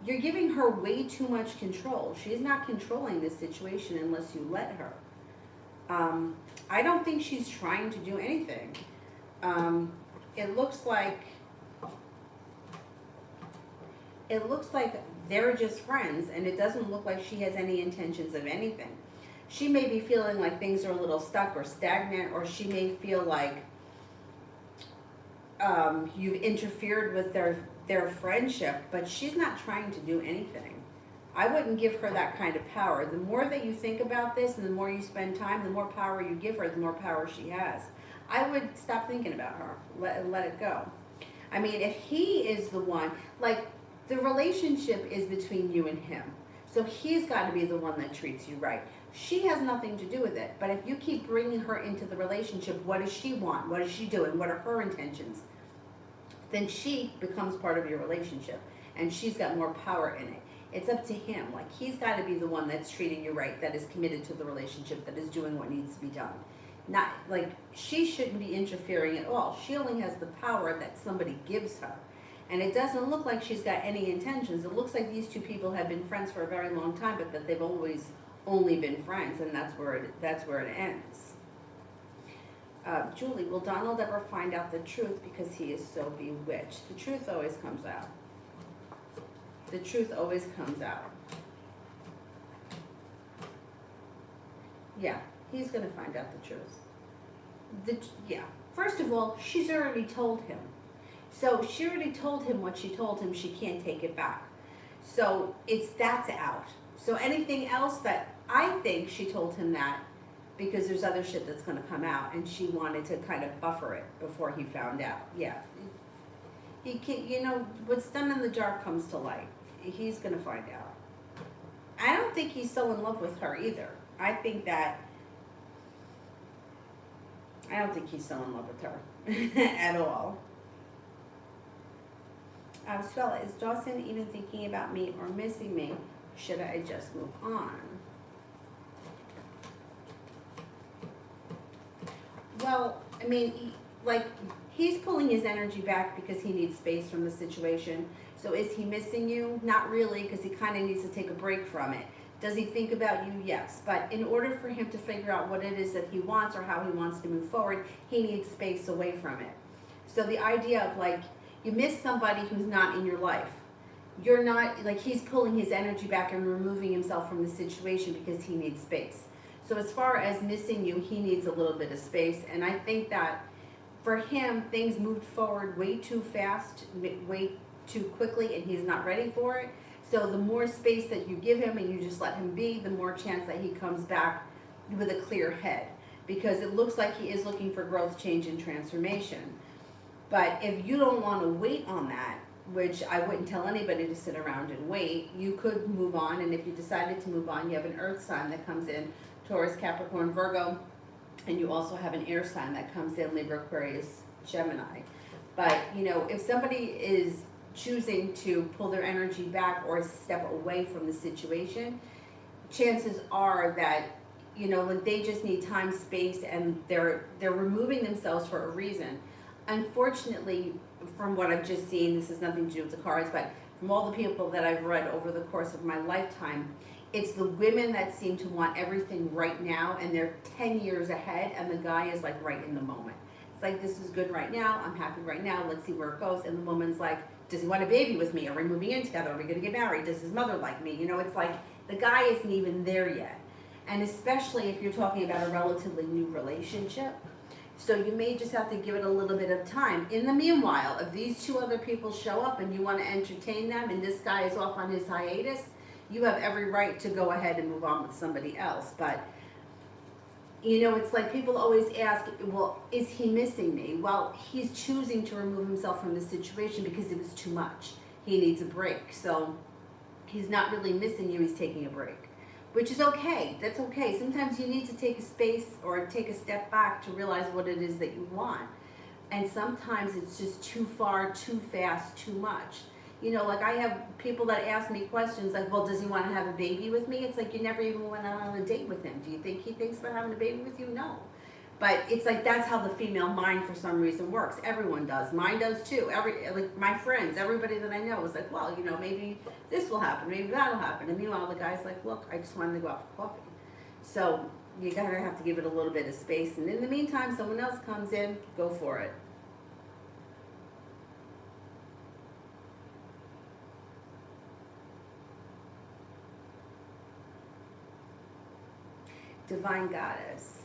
[SPEAKER 1] You're giving her way too much control. She's not controlling this situation unless you let her. I don't think she's trying to do anything. It looks like they're just friends, and it doesn't look like she has any intentions of anything. She may be feeling like things are a little stuck or stagnant, or she may feel like you've interfered with their friendship, but she's not trying to do anything. I wouldn't give her that kind of power. The more that you think about this and the more you spend time, the more power you give her, the more power she has. I would stop thinking about her, let it go. I mean, if he is the one, like, the relationship is between you and him. So he's got to be the one that treats you right. She has nothing to do with it. But if you keep bringing her into the relationship, what does she want? What is she doing? What are her intentions? Then she becomes part of your relationship, and she's got more power in it. It's up to him. Like, he's got to be the one that's treating you right, that is committed to the relationship, that is doing what needs to be done. Not like, she shouldn't be interfering at all. She only has the power that somebody gives her. And it doesn't look like she's got any intentions. It looks like these two people have been friends for a very long time, but that they've always only been friends, and that's where it ends. Julie, will Donald ever find out the truth because he is so bewitched? The truth always comes out. The truth always comes out. Yeah, he's going to find out the truth. Yeah. First of all, she's already told him. So she already told him what she told him. She can't take it back. So that's out. So anything else that, I think she told him that because there's other shit that's going to come out, and she wanted to kind of buffer it before he found out. Yeah. He can't, what's done in the dark comes to light. He's going to find out. I don't think he's so in love with her either. I don't think he's so in love with her at all. Swella, is Dawson even thinking about me or missing me? Should I just move on? Well, I mean, he's pulling his energy back because he needs space from the situation. So is he missing you? Not really, because he kind of needs to take a break from it. Does he think about you? Yes. But in order for him to figure out what it is that he wants or how he wants to move forward, he needs space away from it. So the idea of you miss somebody who's not in your life. You're not, he's pulling his energy back and removing himself from the situation because he needs space. So as far as missing you, he needs a little bit of space. And I think that for him, things moved forward way too fast, way too quickly, and he's not ready for it. So the more space that you give him and you just let him be, the more chance that he comes back with a clear head. Because it looks like he is looking for growth, change, and transformation. But if you don't want to wait on that, which I wouldn't tell anybody to sit around and wait, you could move on. And if you decided to move on, you have an earth sign that comes in, Taurus, Capricorn, Virgo, and you also have an air sign that comes in, Libra, Aquarius, Gemini. But, if somebody is choosing to pull their energy back or step away from the situation, chances are that you know, like they just need time, space, and they're removing themselves for a reason. Unfortunately, from what I've just seen, this has nothing to do with the cards, but from all the people that I've read over the course of my lifetime, it's the women that seem to want everything right now, and they're 10 years ahead, and the guy is like right in the moment. It's like, this is good right now, I'm happy right now, let's see where it goes. And the woman's like, does he want a baby with me? Are we moving in together? Are we gonna get married? Does his mother like me? You know, it's like the guy isn't even there yet. And especially if you're talking about a relatively new relationship. So you may just have to give it a little bit of time. In the meanwhile, if these two other people show up and you want to entertain them and this guy is off on his hiatus, you have every right to go ahead and move on with somebody else. But, you know, it's like people always ask, well, is he missing me? Well, he's choosing to remove himself from the situation because it was too much. He needs a break. So he's not really missing you, he's taking a break. Which is okay, that's okay. Sometimes you need to take a space or take a step back to realize what it is that you want. And sometimes it's just too far, too fast, too much. You know, like I have people that ask me questions like, well, does he want to have a baby with me? It's like, you never even went out on a date with him. Do you think he thinks about having a baby with you? No. But it's like, that's how the female mind for some reason works. Everyone does. Mine does too. Like my friends, everybody that I know is like, well, you know, maybe this will happen, maybe that'll happen. And meanwhile, the guy's like, look, I just wanted to go out for coffee. So you gotta have to give it a little bit of space. And in the meantime, someone else comes in, go for it. Divine Goddess.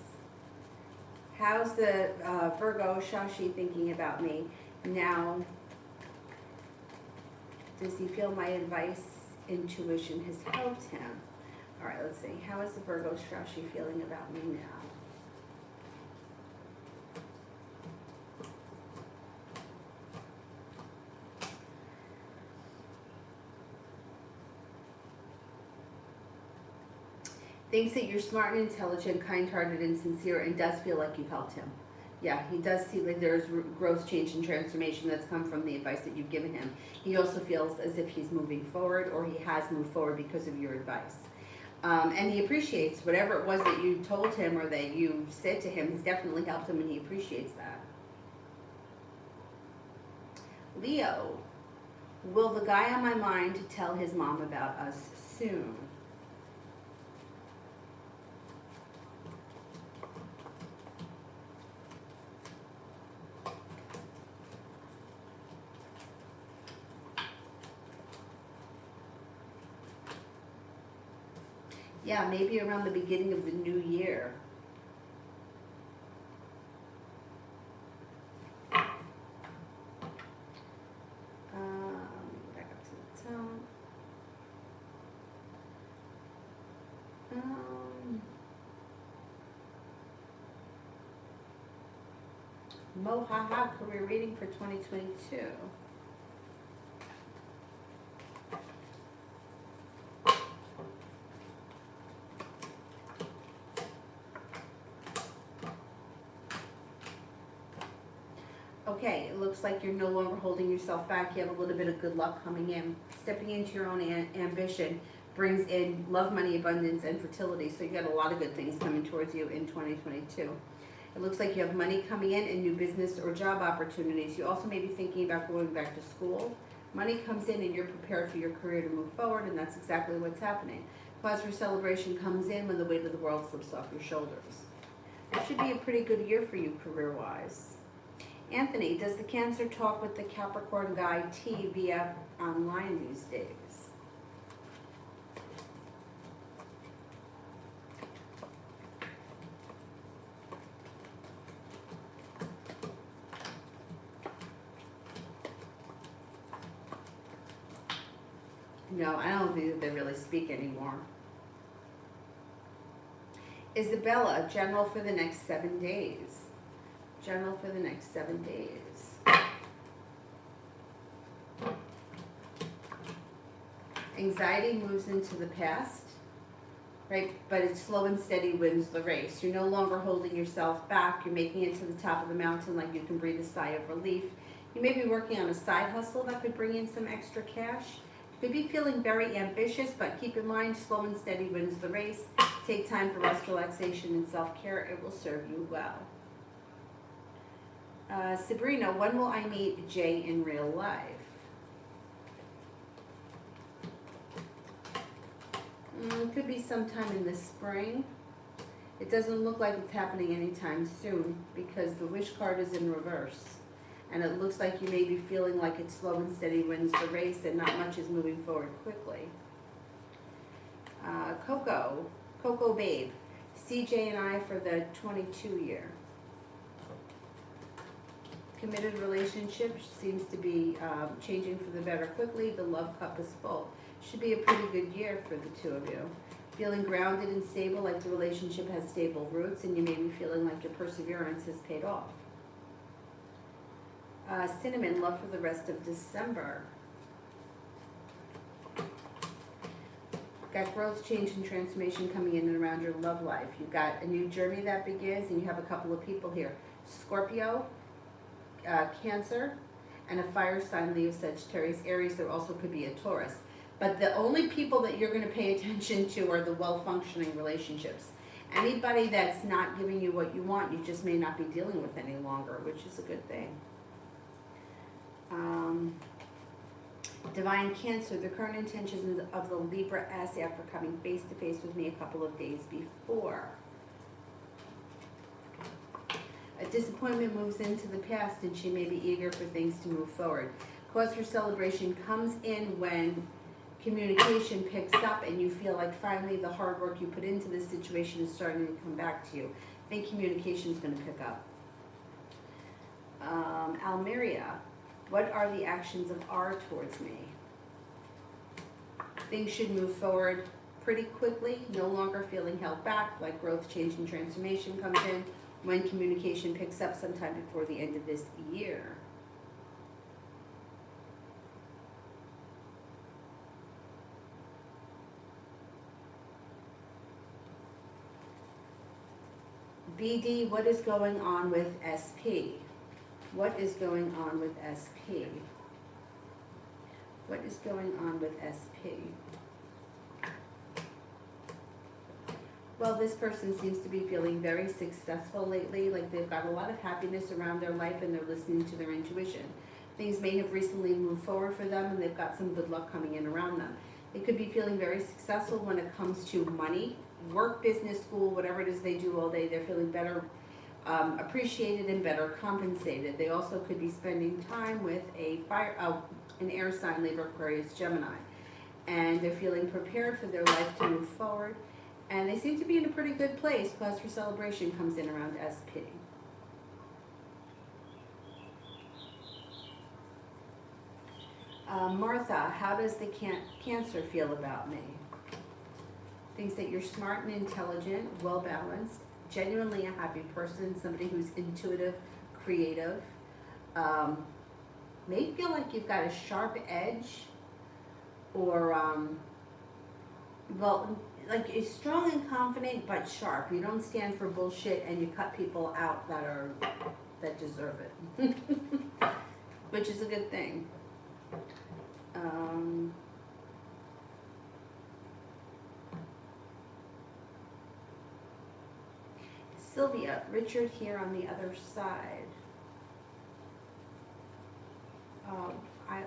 [SPEAKER 1] How's the Virgo Shashi thinking about me now? Does he feel my advice, intuition has helped him? All right, let's see. How is the Virgo Shashi feeling about me now? Thinks that you're smart and intelligent, kind-hearted and sincere, and does feel like you've helped him. Yeah, he does see like there's growth, change, and transformation that's come from the advice that you've given him. He also feels as if he's moving forward, or he has moved forward because of your advice. And he appreciates whatever it was that you told him or that you said to him has definitely helped him, and he appreciates that. Leo, will the guy on my mind tell his mom about us soon? Yeah, maybe around the beginning of the new year. Back up to the top. Mohaha career reading for 2022. Okay, it looks like you're no longer holding yourself back. You have a little bit of good luck coming in. Stepping into your own ambition brings in love, money, abundance, and fertility. So you got a lot of good things coming towards you in 2022. It looks like you have money coming in and new business or job opportunities. You also may be thinking about going back to school. Money comes in and you're prepared for your career to move forward, and that's exactly what's happening. Cause for celebration comes in when the weight of the world slips off your shoulders. It should be a pretty good year for you career-wise. Anthony, does the Cancer talk with the Capricorn guy T via online these days? No, I don't think that they really speak anymore. Isabella, general for the next 7 days. General for the next 7 days. Anxiety moves into the past, right? But it's slow and steady wins the race. You're no longer holding yourself back. You're making it to the top of the mountain like you can breathe a sigh of relief. You may be working on a side hustle that could bring in some extra cash. You could be feeling very ambitious, but keep in mind, slow and steady wins the race. Take time for rest, relaxation, and self-care. It will serve you well. Sabrina, when will I meet Jay in real life? It could be sometime in the spring. It doesn't look like it's happening anytime soon because the wish card is in reverse. And it looks like you may be feeling like it's slow and steady wins the race and not much is moving forward quickly. Coco Babe, CJ and I for the 22 year. Committed relationship seems to be changing for the better quickly. The love cup is full. Should be a pretty good year for the two of you. Feeling grounded and stable, like the relationship has stable roots, and you may be feeling like your perseverance has paid off. Cinnamon, love for the rest of December. Got growth, change, and transformation coming in and around your love life. You've got a new journey that begins, and you have a couple of people here. Scorpio, Cancer, and a fire sign, Leo, Sagittarius, Aries. There also could be a Taurus. But the only people that you're going to pay attention to are the well-functioning relationships. Anybody that's not giving you what you want, you just may not be dealing with any longer, which is a good thing. Divine Cancer, the current intentions of the Libra S after coming face to face with me a couple of days before. A disappointment moves into the past and she may be eager for things to move forward. Cause for celebration comes in when communication picks up and you feel like finally the hard work you put into this situation is starting to come back to you. I think communication is going to pick up. Almeria, what are the actions of R towards me? Things should move forward pretty quickly, no longer feeling held back, like growth, change, and transformation comes in when communication picks up sometime before the end of this year. BD, what is going on with SP? What is going on with SP? What is going on with SP? Well, this person seems to be feeling very successful lately, like they've got a lot of happiness around their life and they're listening to their intuition. Things may have recently moved forward for them and they've got some good luck coming in around them. They could be feeling very successful when it comes to money, work, business, school, whatever it is they do all day. They're feeling better appreciated and better compensated. They also could be spending time with an air sign, Libra, Aquarius, Gemini. And they're feeling prepared for their life to move forward. And they seem to be in a pretty good place. Cause for celebration comes in around SP. Martha, how does the Cancer feel about me? Thinks that you're smart and intelligent, well-balanced, genuinely a happy person, somebody who's intuitive, creative. May feel like you've got a sharp edge or, well, like you're strong and confident but sharp. You don't stand for bullshit and you cut people out that deserve it, which is a good thing. Sylvia, Richard here on the other side.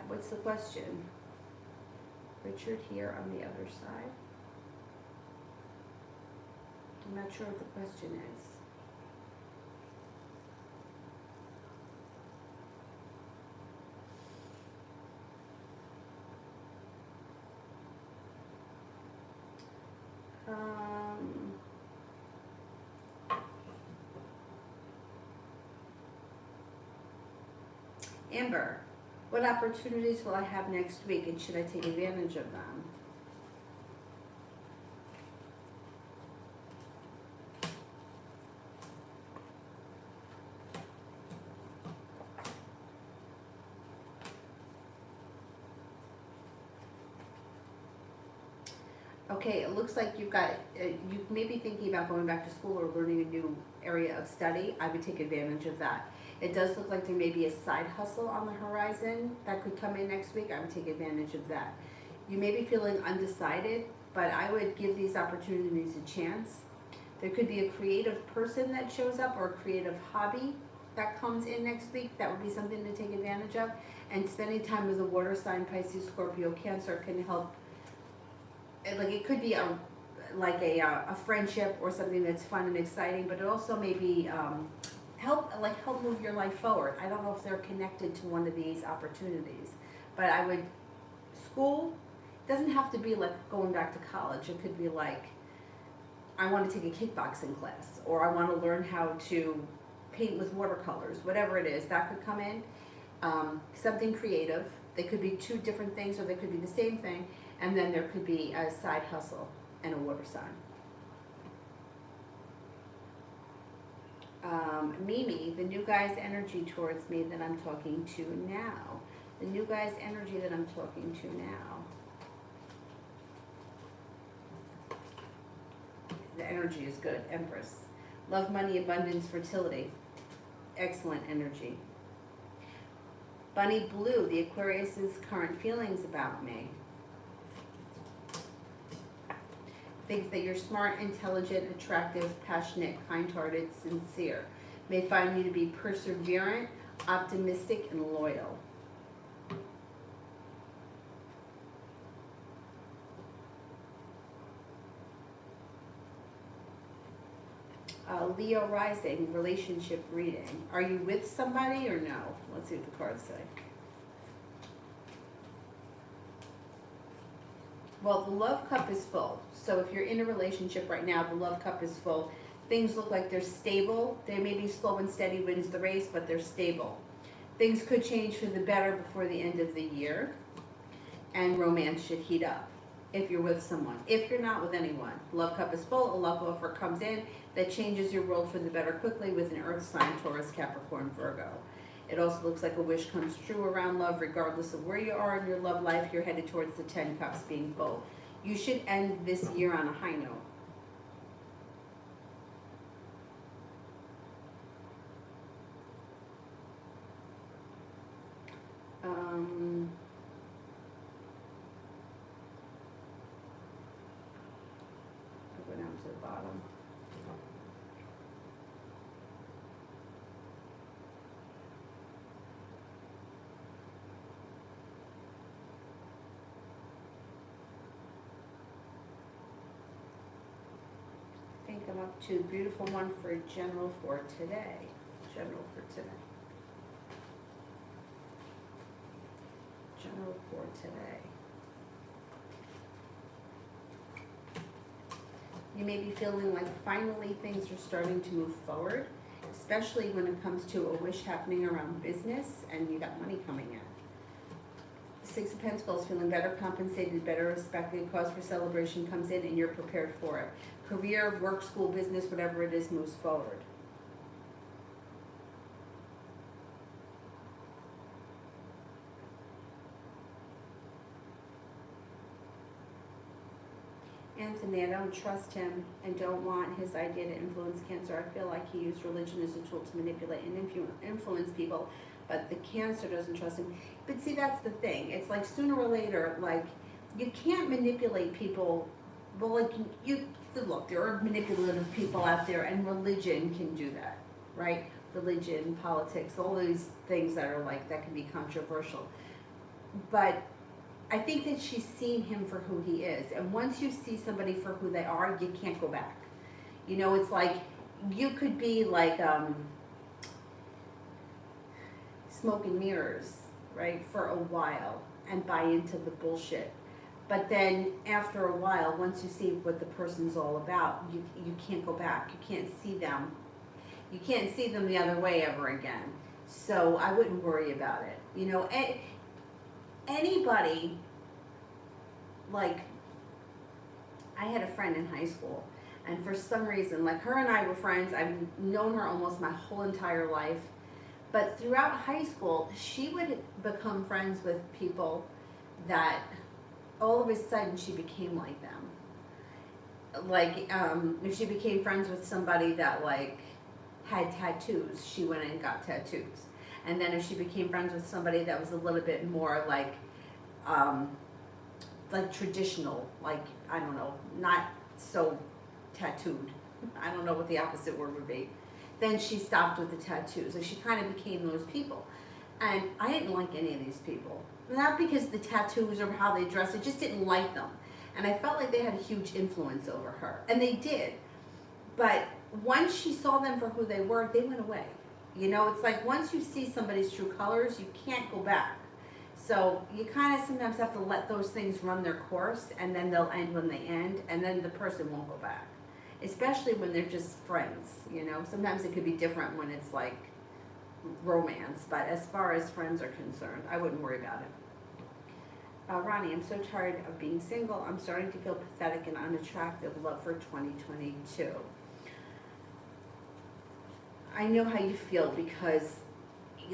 [SPEAKER 1] What's the question? Richard here on the other side. I'm not sure what the question is. Amber, what opportunities will I have next week and should I take advantage of them? Okay, it looks like you've got, you may be thinking about going back to school or learning a new area of study. I would take advantage of that. It does look like there may be a side hustle on the horizon that could come in next week. I would take advantage of that. You may be feeling undecided, but I would give these opportunities a chance. There could be a creative person that shows up or a creative hobby that comes in next week. That would be something to take advantage of. And spending time with a water sign, Pisces, Scorpio, Cancer can help. Like it could be a friendship or something that's fun and exciting, but it also may be help move your life forward. I don't know if they're connected to one of these opportunities, but I would, school doesn't have to be like going back to college. It could be like, I want to take a kickboxing class, or I want to learn how to paint with watercolors, whatever it is, that could come in. Something creative. They could be two different things, or they could be the same thing, and then there could be a side hustle and a water sign. Mimi, the new guy's energy towards me that I'm talking to now. The new guy's energy that I'm talking to now. The energy is good. Empress. Love, money, abundance, fertility. Excellent energy. Bunny Blue, the Aquarius's current feelings about me. Thinks that you're smart, intelligent, attractive, passionate, kind-hearted, sincere. May find you to be perseverant, optimistic, and loyal. Leo rising, relationship reading. Are you with somebody or no? Let's see what the cards say. Well, the love cup is full. So if you're in a relationship right now, the love cup is full. Things look like they're stable. They may be slow and steady wins the race, but they're stable. Things could change for the better before the end of the year. And romance should heat up if you're with someone. If you're not with anyone, love cup is full. A love offer comes in that changes your world for the better quickly with an earth sign, Taurus, Capricorn, Virgo. It also looks like a wish comes true around love, regardless of where you are in your love life. You're headed towards the 10 cups being full. You should end this year on a high note. I'll go down to the bottom. I think I'm up to beautiful one for general for today. General for today. General for today. You may be feeling like finally things are starting to move forward, especially when it comes to a wish happening around business and you got money coming in. Six of Pentacles, feeling better compensated, better respected, cause for celebration comes in and you're prepared for it. Career, work, school, business, whatever it is, moves forward. Anthony, I don't trust him and don't want his idea to influence Cancer. I feel like he used religion as a tool to manipulate and influence people, but the Cancer doesn't trust him. But see, that's the thing. It's like sooner or later, like, you can't manipulate people. Well, like, look, there are manipulative people out there, and religion can do that, right? Religion, politics, all these things that are like, that can be controversial. But I think that she's seen him for who he is. And once you see somebody for who they are, you can't go back. You know, it's like, you could be like smoke and mirrors, right, for a while and buy into the bullshit. But then after a while, once you see what the person's all about, you can't go back. You can't see them. You can't see them the other way ever again. So I wouldn't worry about it. You know, anybody, like, I had a friend in high school, and for some reason, like, her and I were friends. I've known her almost my whole entire life. But throughout high school, she would become friends with people that all of a sudden she became like them. Like, if she became friends with somebody that, like, had tattoos, she went and got tattoos. And then if she became friends with somebody that was a little bit more like like traditional, like, I don't know, not so tattooed. I don't know what the opposite word would be. Then she stopped with the tattoos. Like, she kind of became those people. And I didn't like any of these people. Not because the tattoos or how they dress, I just didn't like them. And I felt like they had a huge influence over her. And they did. But once she saw them for who they were, they went away. You know, it's like once you see somebody's true colors, you can't go back. So you kind of sometimes have to let those things run their course, and then they'll end when they end, and then the person won't go back. Especially when they're just friends, you know. Sometimes it could be different when it's like romance, but as far as friends are concerned, I wouldn't worry about it. Ronnie, I'm so tired of being single. I'm starting to feel pathetic and unattractive. Love for 2022. I know how you feel because,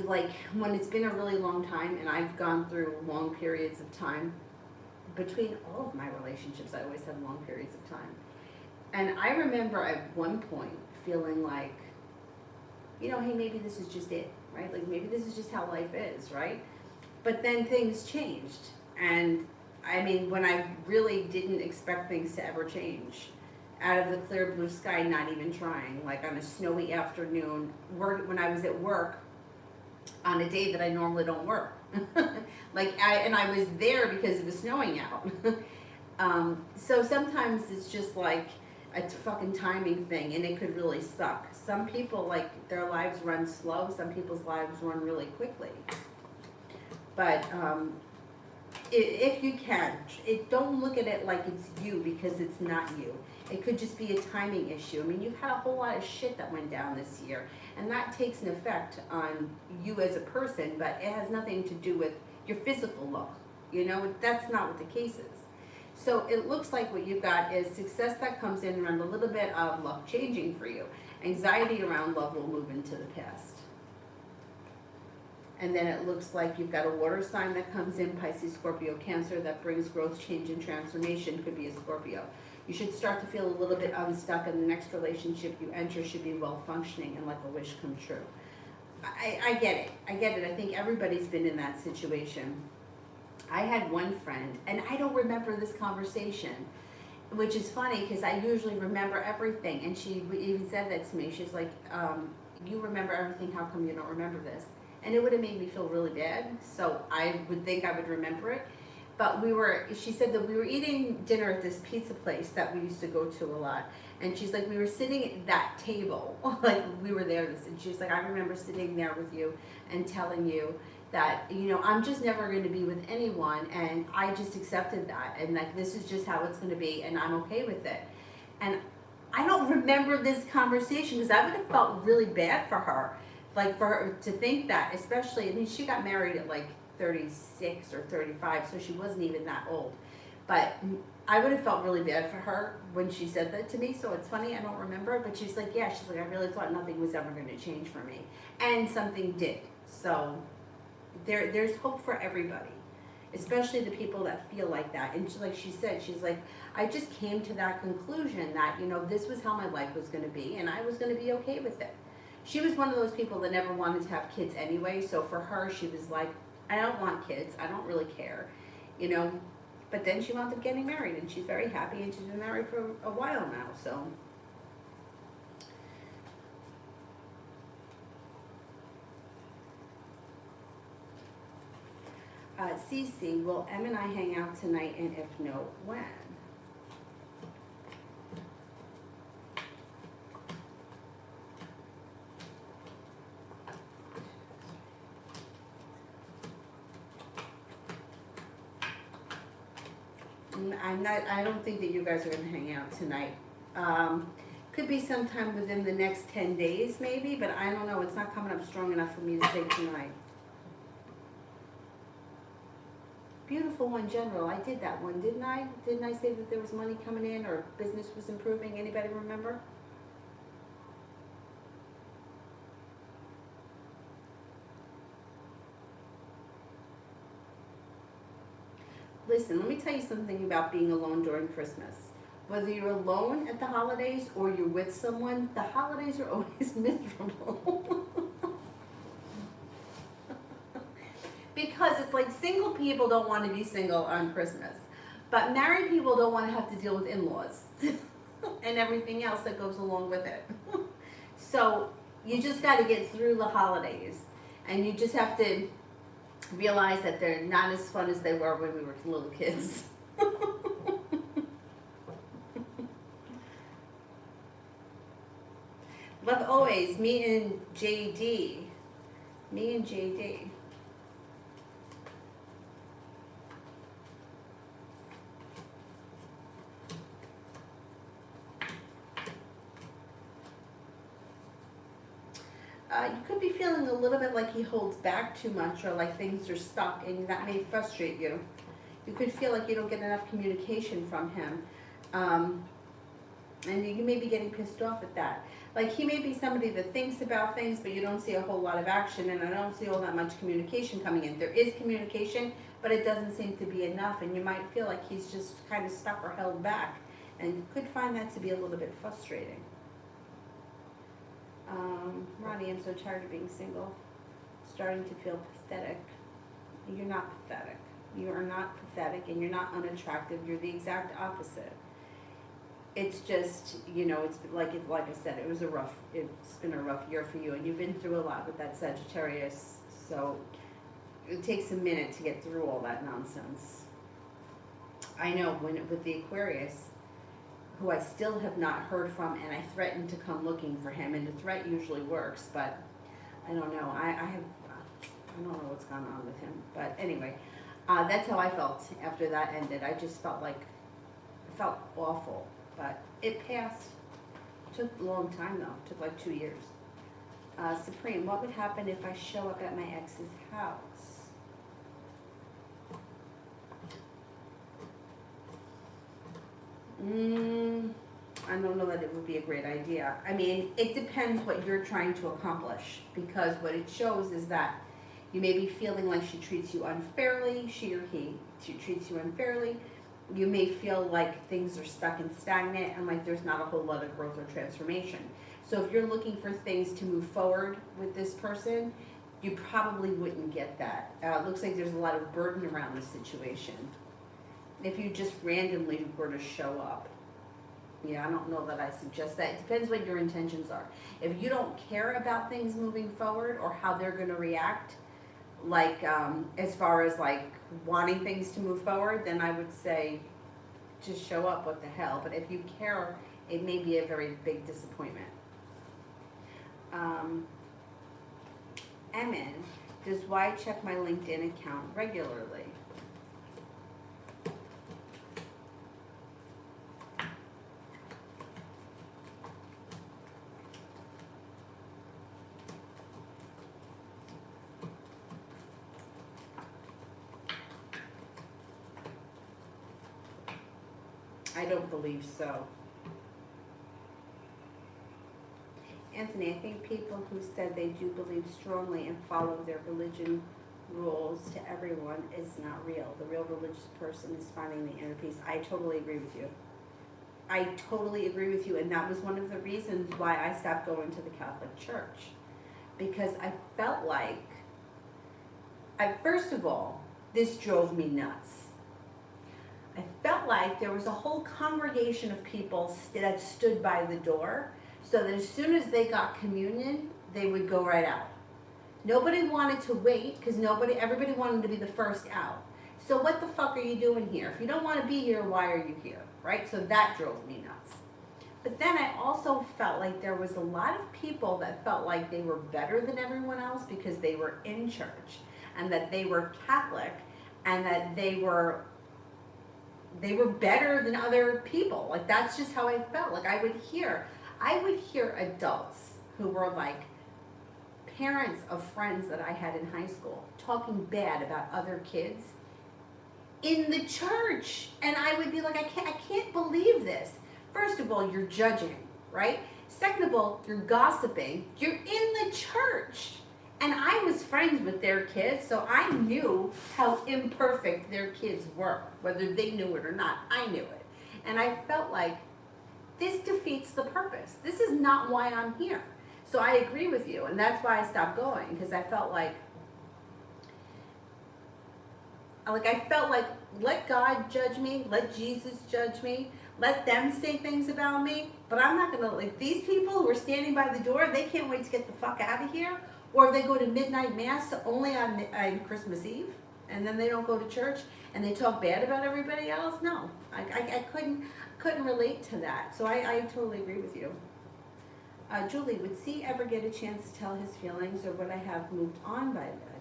[SPEAKER 1] like, when it's been a really long time, and I've gone through long periods of time, between all of my relationships, I always had long periods of time. And I remember at one point feeling like, you know, hey, maybe this is just it, right? Like, maybe this is just how life is, right? But then things changed. And I mean, when I really didn't expect things to ever change, out of the clear blue sky, not even trying, like on a snowy afternoon, when I was at work on a day that I normally don't work. I was there because it was snowing out. So sometimes it's just like a fucking timing thing, and it could really suck. Some people, like, their lives run slow. Some people's lives run really quickly. But if you can, don't look at it like it's you, because it's not you. It could just be a timing issue. I mean, you've had a whole lot of shit that went down this year, and that takes an effect on you as a person, but it has nothing to do with your physical look. You know, that's not what the case is. So it looks like what you've got is success that comes in around a little bit of luck changing for you. Anxiety around love will move into the past. And then it looks like you've got a water sign that comes in, Pisces, Scorpio, Cancer, that brings growth, change, and transformation. Could be a Scorpio. You should start to feel a little bit unstuck, and the next relationship you enter should be well functioning and like a wish come true. I get it. I get it. I think everybody's been in that situation. I had one friend, and I don't remember this conversation, which is funny because I usually remember everything. And she even said that to me. She's like, you remember everything, how come you don't remember this? And it would have made me feel really bad, so I would think I would remember it. But she said that we were eating dinner at this pizza place that we used to go to a lot. And she's like, we were sitting at that table, like we were there. And she's like, I remember sitting there with you and telling you that, you know, I'm just never going to be with anyone, and I just accepted that, and like this is just how it's going to be, and I'm okay with it. And I don't remember this conversation because I would have felt really bad for her, like for her to think that, especially, I mean, she got married at like 36 or 35, so she wasn't even that old. But I would have felt really bad for her when she said that to me, so it's funny, I don't remember, but she's like, yeah, she's like, I really thought nothing was ever going to change for me, and something did. So there's hope for everybody, especially the people that feel like that. And like she said, she's like, I just came to that conclusion that, you know, this was how my life was going to be, and I was going to be okay with it. She was one of those people that never wanted to have kids anyway, so for her, she was like, I don't want kids, I don't really care, you know. But then she wound up getting married, and she's very happy, and she's been married for a while now, so. Cece, will Em and I hang out tonight, and if no, when? I don't think that you guys are going to hang out tonight. Could be sometime within the next 10 days maybe, but I don't know. It's not coming up strong enough for me to say tonight. Beautiful one, General. I did that one, didn't I? Didn't I say that there was money coming in or business was improving? Anybody remember? Listen, let me tell you something about being alone during Christmas. Whether you're alone at the holidays or you're with someone, the holidays are always miserable. Because it's like single people don't want to be single on Christmas. But married people don't want to have to deal with in-laws and everything else that goes along with it. So you just got to get through the holidays, and you just have to realize that they're not as fun as they were when we were little kids. Love always, me and JD. Me and JD. You could be feeling a little bit like he holds back too much, or like things are stuck, and that may frustrate you. You could feel like you don't get enough communication from him. And you may be getting pissed off at that. Like, he may be somebody that thinks about things, but you don't see a whole lot of action, and I don't see all that much communication coming in. There is communication, but it doesn't seem to be enough, and you might feel like he's just kind of stuck or held back, and you could find that to be a little bit frustrating. Ronnie, I'm so tired of being single. Starting to feel pathetic. You're not pathetic. You are not pathetic, and you're not unattractive. You're the exact opposite. It's just, you know, it's like I said, it's been a rough year for you, and you've been through a lot with that Sagittarius, so it takes a minute to get through all that nonsense. I know, with the Aquarius, who I still have not heard from, and I threatened to come looking for him, and the threat usually works, but I don't know, I don't know what's going on with him, but anyway, that's how I felt after that ended. I just felt awful. But it passed. It took a long time though. It took like 2 years. Supreme, what would happen if I show up at my ex's house? I don't know that it would be a great idea. I mean, it depends what you're trying to accomplish, because what it shows is that you may be feeling like she treats you unfairly, she treats you unfairly. You may feel like things are stuck and stagnant, and like there's not a whole lot of growth or transformation. So if you're looking for things to move forward with this person, you probably wouldn't get that. It looks like there's a lot of burden around this situation. If you just randomly were to show up. Yeah, I don't know that I suggest that. It depends what your intentions are. If you don't care about things moving forward or how they're going to react, like as far as like wanting things to move forward, then I would say just show up, what the hell. But if you care, it may be a very big disappointment. Emin, does Y check my LinkedIn account regularly? I don't believe so. Anthony, I think people who said they do believe strongly and follow their religion rules to everyone is not real. The real religious person is finding the inner peace. I totally agree with you. I totally agree with you, and that was one of the reasons why I stopped going to the Catholic Church. Because I felt like, first of all, this drove me nuts. I felt like there was a whole congregation of people that stood by the door, so that as soon as they got communion, they would go right out. Nobody wanted to wait, because everybody wanted to be the first out. So what the fuck are you doing here? If you don't want to be here, why are you here, right? So that drove me nuts. But then I also felt like there was a lot of people that felt like they were better than everyone else because they were in church, and that they were Catholic, and that they were better than other people. Like, that's just how I felt. Like, I would hear adults who were like parents of friends that I had in high school talking bad about other kids in the church. And I would be like, I can't believe this. First of all, you're judging, right? Second of all, you're gossiping. You're in the church. And I was friends with their kids, so I knew how imperfect their kids were. Whether they knew it or not, I knew it. And I felt like, this defeats the purpose. This is not why I'm here. So I agree with you, and that's why I stopped going, because I felt like like I felt like, let God judge me, let Jesus judge me, let them say things about me, but I'm not gonna, like, these people who are standing by the door, they can't wait to get the fuck out of here, or they go to midnight mass only on Christmas Eve, and then they don't go to church, and they talk bad about everybody else. No, I couldn't relate to that, so I totally agree with you. Julie, would C ever get a chance to tell his feelings, or would I have moved on by that time?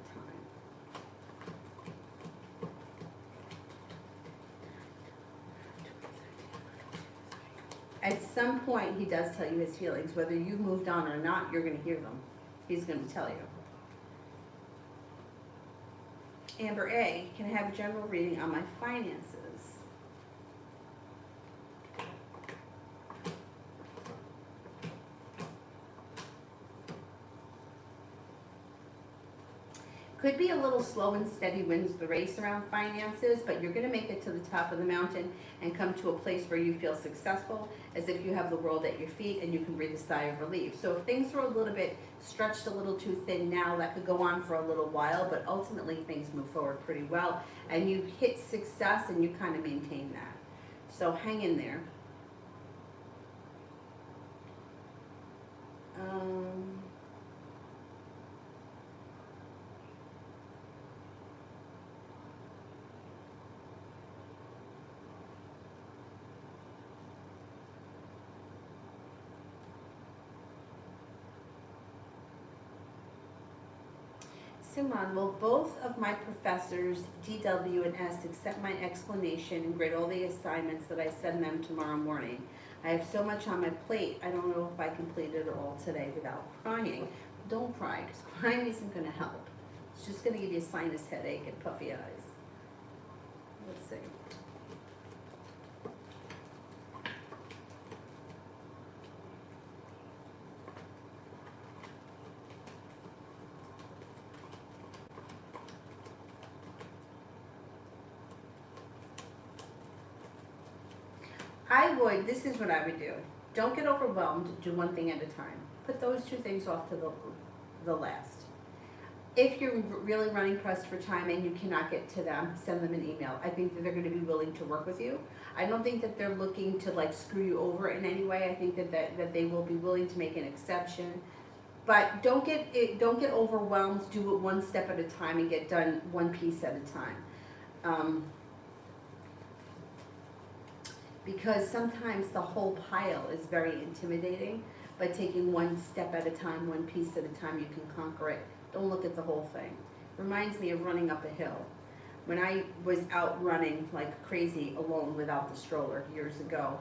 [SPEAKER 1] At some point, he does tell you his feelings. Whether you've moved on or not, you're going to hear them. He's going to tell you. Amber A, can I have a general reading on my finances? Could be a little slow and steady wins the race around finances, but you're going to make it to the top of the mountain and come to a place where you feel successful, as if you have the world at your feet and you can breathe a sigh of relief. So if things are a little bit stretched a little too thin now, that could go on for a little while, but ultimately things move forward pretty well and you hit success and you kind of maintain that. So hang in there. Simon, will both of my professors, DW and S, accept my explanation and grade all the assignments that I send them tomorrow morning? I have so much on my plate, I don't know if I complete it all today without crying. Don't cry, because crying isn't going to help. It's just going to give you a sinus headache and puffy eyes. Let's see. This is what I would do. Don't get overwhelmed, do one thing at a time. Put those two things off to the last. If you're really running pressed for time and you cannot get to them, send them an email. I think that they're going to be willing to work with you. I don't think that they're looking to like screw you over in any way. I think that they will be willing to make an exception. But don't get overwhelmed. Do it one step at a time and get done one piece at a time. Because sometimes the whole pile is very intimidating, but taking one step at a time, one piece at a time, you can conquer it. Don't look at the whole thing. Reminds me of running up a hill. When I was out running like crazy alone without the stroller years ago,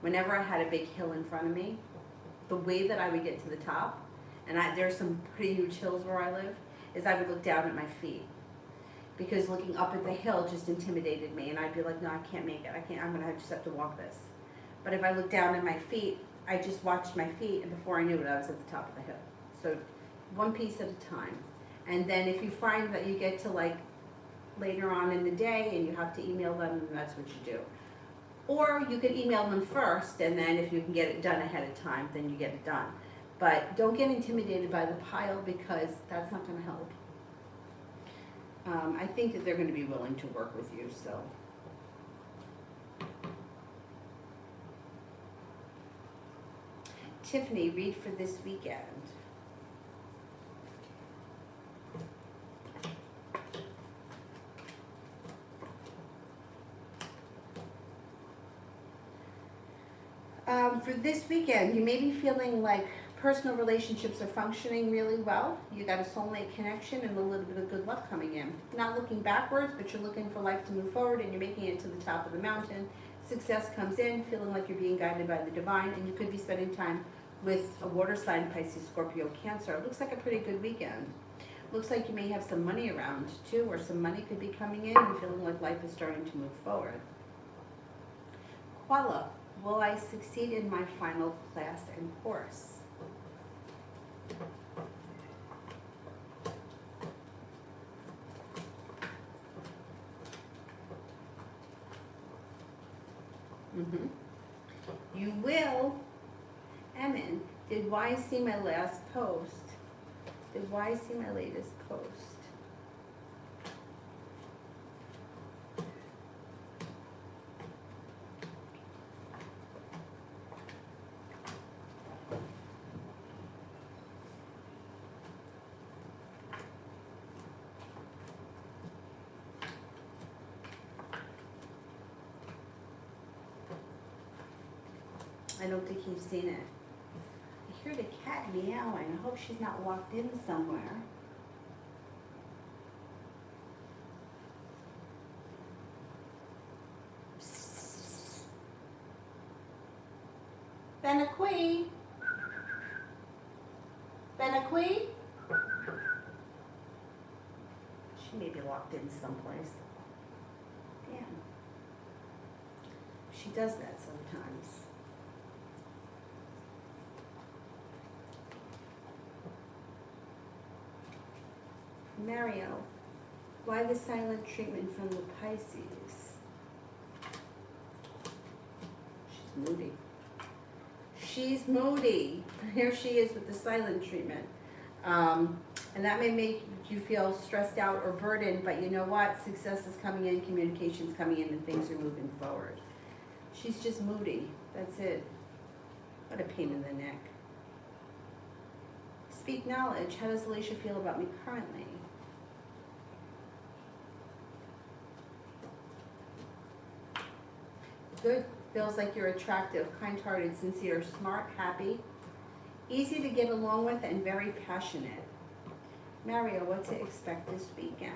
[SPEAKER 1] whenever I had a big hill in front of me, the way that I would get to the top, and there's some pretty huge hills where I live, is I would look down at my feet. Because looking up at the hill just intimidated me, and I'd be like, no, I can't make it. I'm gonna just have to walk this. But if I look down at my feet, I just watched my feet, and before I knew it, I was at the top of the hill. So one piece at a time. And then if you find that you get to like later on in the day and you have to email them, then that's what you do. Or you could email them first, and then if you can get it done ahead of time, then you get it done. But don't get intimidated by the pile, because that's not gonna help. I think that they're going to be willing to work with you, so. Tiffany, read for this weekend. For this weekend, you may be feeling like personal relationships are functioning really well. You got a soulmate connection and a little bit of good luck coming in. Not looking backwards, but you're looking for life to move forward, and you're making it to the top of the mountain. Success comes in, feeling like you're being guided by the divine, and you could be spending time with a water sign, Pisces, Scorpio, Cancer. It looks like a pretty good weekend. Looks like you may have some money around too, or some money could be coming in and feeling like life is starting to move forward. Koala, will I succeed in my final class and course? You will. Emin, did Y see my last post? Did Y see my latest post? I don't think you've seen it. I hear the cat meowing. I hope she's not locked in somewhere. Benaqui? Benaqui? She may be locked in someplace. Damn. She does that sometimes. Mario, why the silent treatment from the Pisces? She's moody. She's moody. Here she is with the silent treatment. And that may make you feel stressed out or burdened, but you know what? Success is coming in, communication's coming in, and things are moving forward. She's just moody. That's it. What a pain in the neck. Speak knowledge. How does Alicia feel about me currently? Good. Feels like you're attractive, kind-hearted, sincere, smart, happy, easy to get along with, and very passionate. Mario, what to expect this weekend?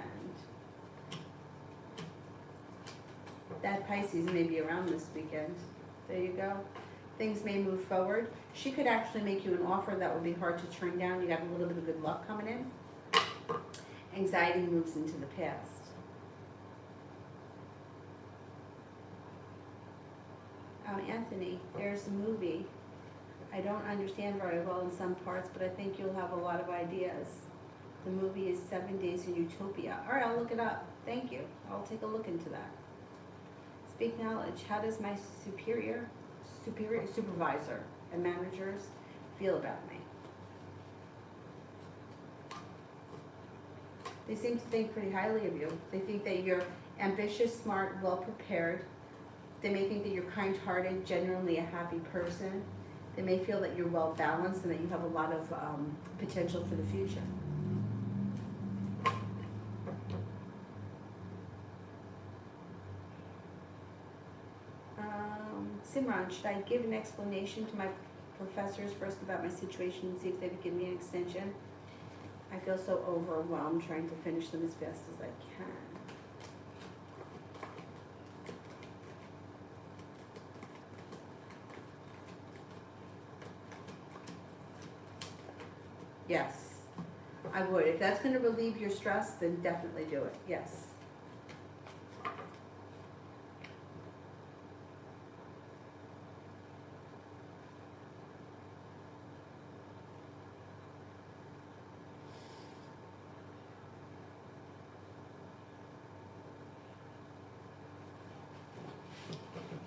[SPEAKER 1] That Pisces may be around this weekend. There you go. Things may move forward. She could actually make you an offer that would be hard to turn down. You got a little bit of good luck coming in. Anxiety moves into the past. Anthony, there's a movie. I don't understand very well in some parts, but I think you'll have a lot of ideas. The movie is 7 Days in Utopia. All right, I'll look it up. Thank you. I'll take a look into that. Speak knowledge. How does my supervisor and managers feel about me? They seem to think pretty highly of you. They think that you're ambitious, smart, well-prepared. They may think that you're kind-hearted, genuinely a happy person. They may feel that you're well-balanced and that you have a lot of potential for the future. Simran, should I give an explanation to my professors first about my situation and see if they would give me an extension? I feel so overwhelmed trying to finish them as fast as I can. Yes, I would. If that's going to relieve your stress, then definitely do it. Yes.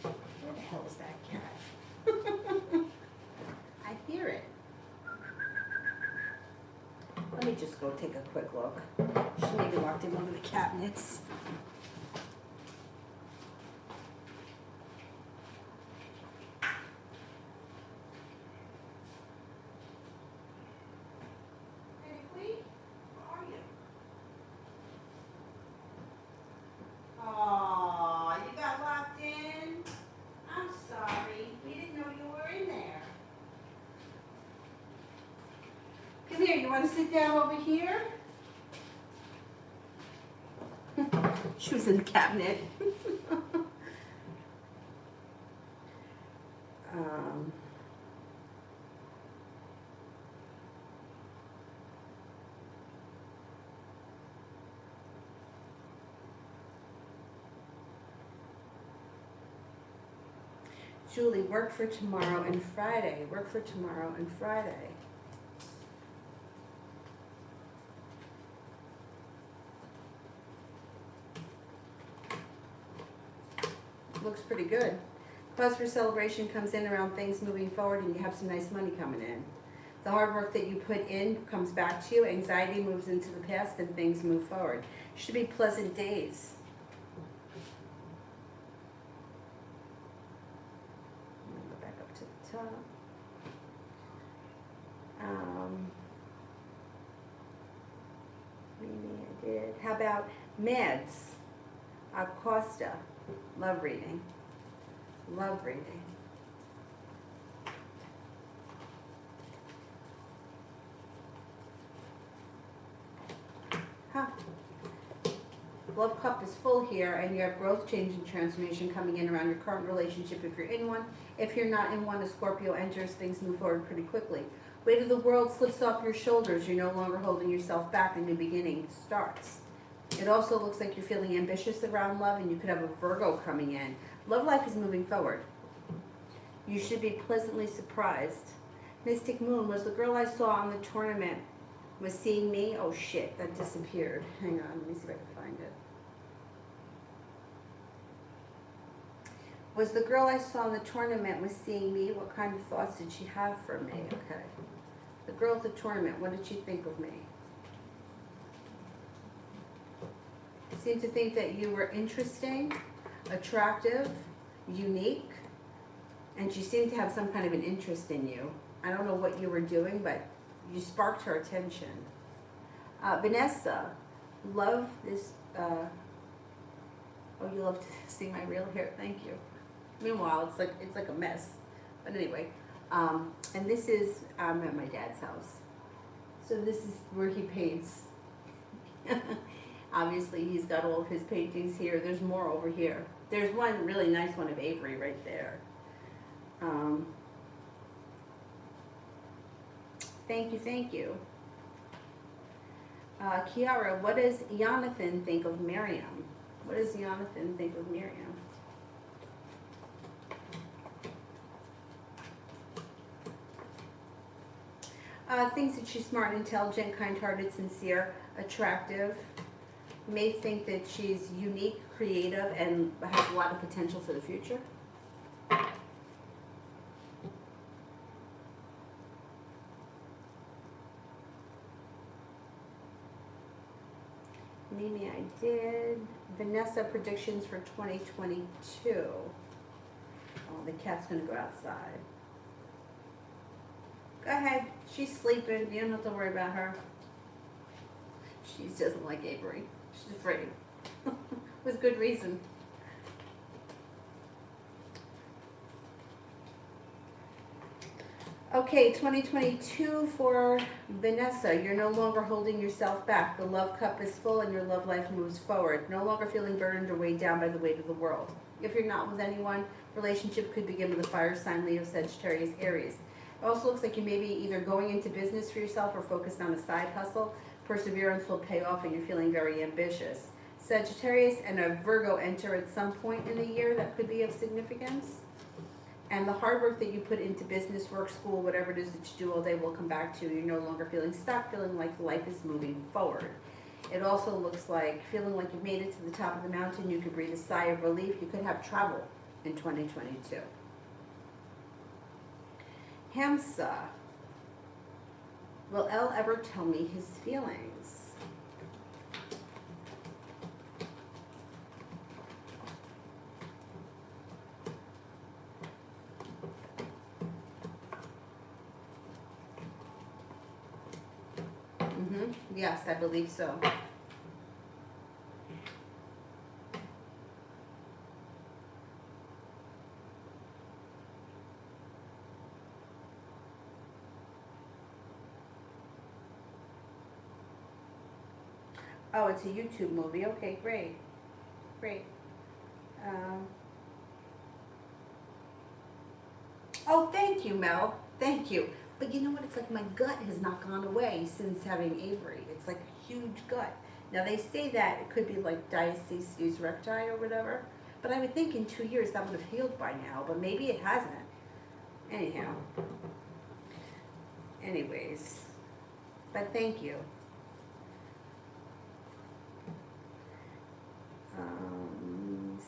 [SPEAKER 1] Where the hell is that cat? I hear it. Let me just go take a quick look. She may be locked in one of the cabinets. Hey, Queen, where are you? Oh, you got locked in? I'm sorry. We didn't know you were in there. Come here, you want to sit down over here? She was in the cabinet. Julie, work for tomorrow and Friday. Work for tomorrow and Friday. Looks pretty good. Cause for celebration comes in around things moving forward and you have some nice money coming in. The hard work that you put in comes back to you. Anxiety moves into the past and things move forward. Should be pleasant days. I'm gonna go back up to the top. Maybe I did. How about meds? Acosta. Love reading. Love reading. Huh. Love cup is full here, and you have growth, change, and transformation coming in around your current relationship if you're in one. If you're not in one, a Scorpio enters, things move forward pretty quickly. Weight of the world slips off your shoulders. You're no longer holding yourself back. A new beginning starts. It also looks like you're feeling ambitious around love, and you could have a Virgo coming in. Love life is moving forward. You should be pleasantly surprised. Mystic Moon, was the girl I saw on the tournament was seeing me? Oh shit, that disappeared. Hang on, let me see if I can find it. Was the girl I saw in the tournament was seeing me? What kind of thoughts did she have for me? Okay. The girl at the tournament, what did she think of me? Seemed to think that you were interesting, attractive, unique, and she seemed to have some kind of an interest in you. I don't know what you were doing, but you sparked her attention. Vanessa, love this, oh, you love to see my real hair, thank you. Meanwhile, it's like a mess. But anyway, and this is, I'm at my dad's house. So this is where he paints. Obviously, he's got all of his paintings here. There's more over here. There's one really nice one of Avery right there. Thank you, thank you. Kiara, what does Jonathan think of Miriam? What does Jonathan think of Miriam? Thinks that she's smart, intelligent, kind-hearted, sincere, attractive. May think that she's unique, creative, and has a lot of potential for the future. Mimi, I did. Vanessa, predictions for 2022. Oh, the cat's gonna go outside. Go ahead. She's sleeping. You don't have to worry about her. She doesn't like Avery. She's afraid. With good reason. Okay, 2022 for Vanessa. You're no longer holding yourself back. The love cup is full and your love life moves forward. No longer feeling burdened or weighed down by the weight of the world. If you're not with anyone, relationship could begin with a fire sign, Leo, Sagittarius, Aries. It also looks like you may be either going into business for yourself or focused on a side hustle. Perseverance will pay off and you're feeling very ambitious. Sagittarius and a Virgo enter at some point in the year that could be of significance. And the hard work that you put into business, work, school, whatever it is that you do all day will come back to you. You're no longer feeling stuck, feeling like life is moving forward. It also looks like feeling like you've made it to the top of the mountain. You could breathe a sigh of relief. You could have travel in 2022. Hamsa, will El ever tell me his feelings? Yes, I believe so. Oh, it's a YouTube movie. Okay, great. Great. Oh, thank you, Mel. Thank you. But you know what? It's like my gut has not gone away since having Avery. It's like a huge gut. Now, they say that it could be like diastasis recti or whatever. But I would think in 2 years that would have healed by now. But maybe it hasn't. Anyhow. Anyways. But thank you.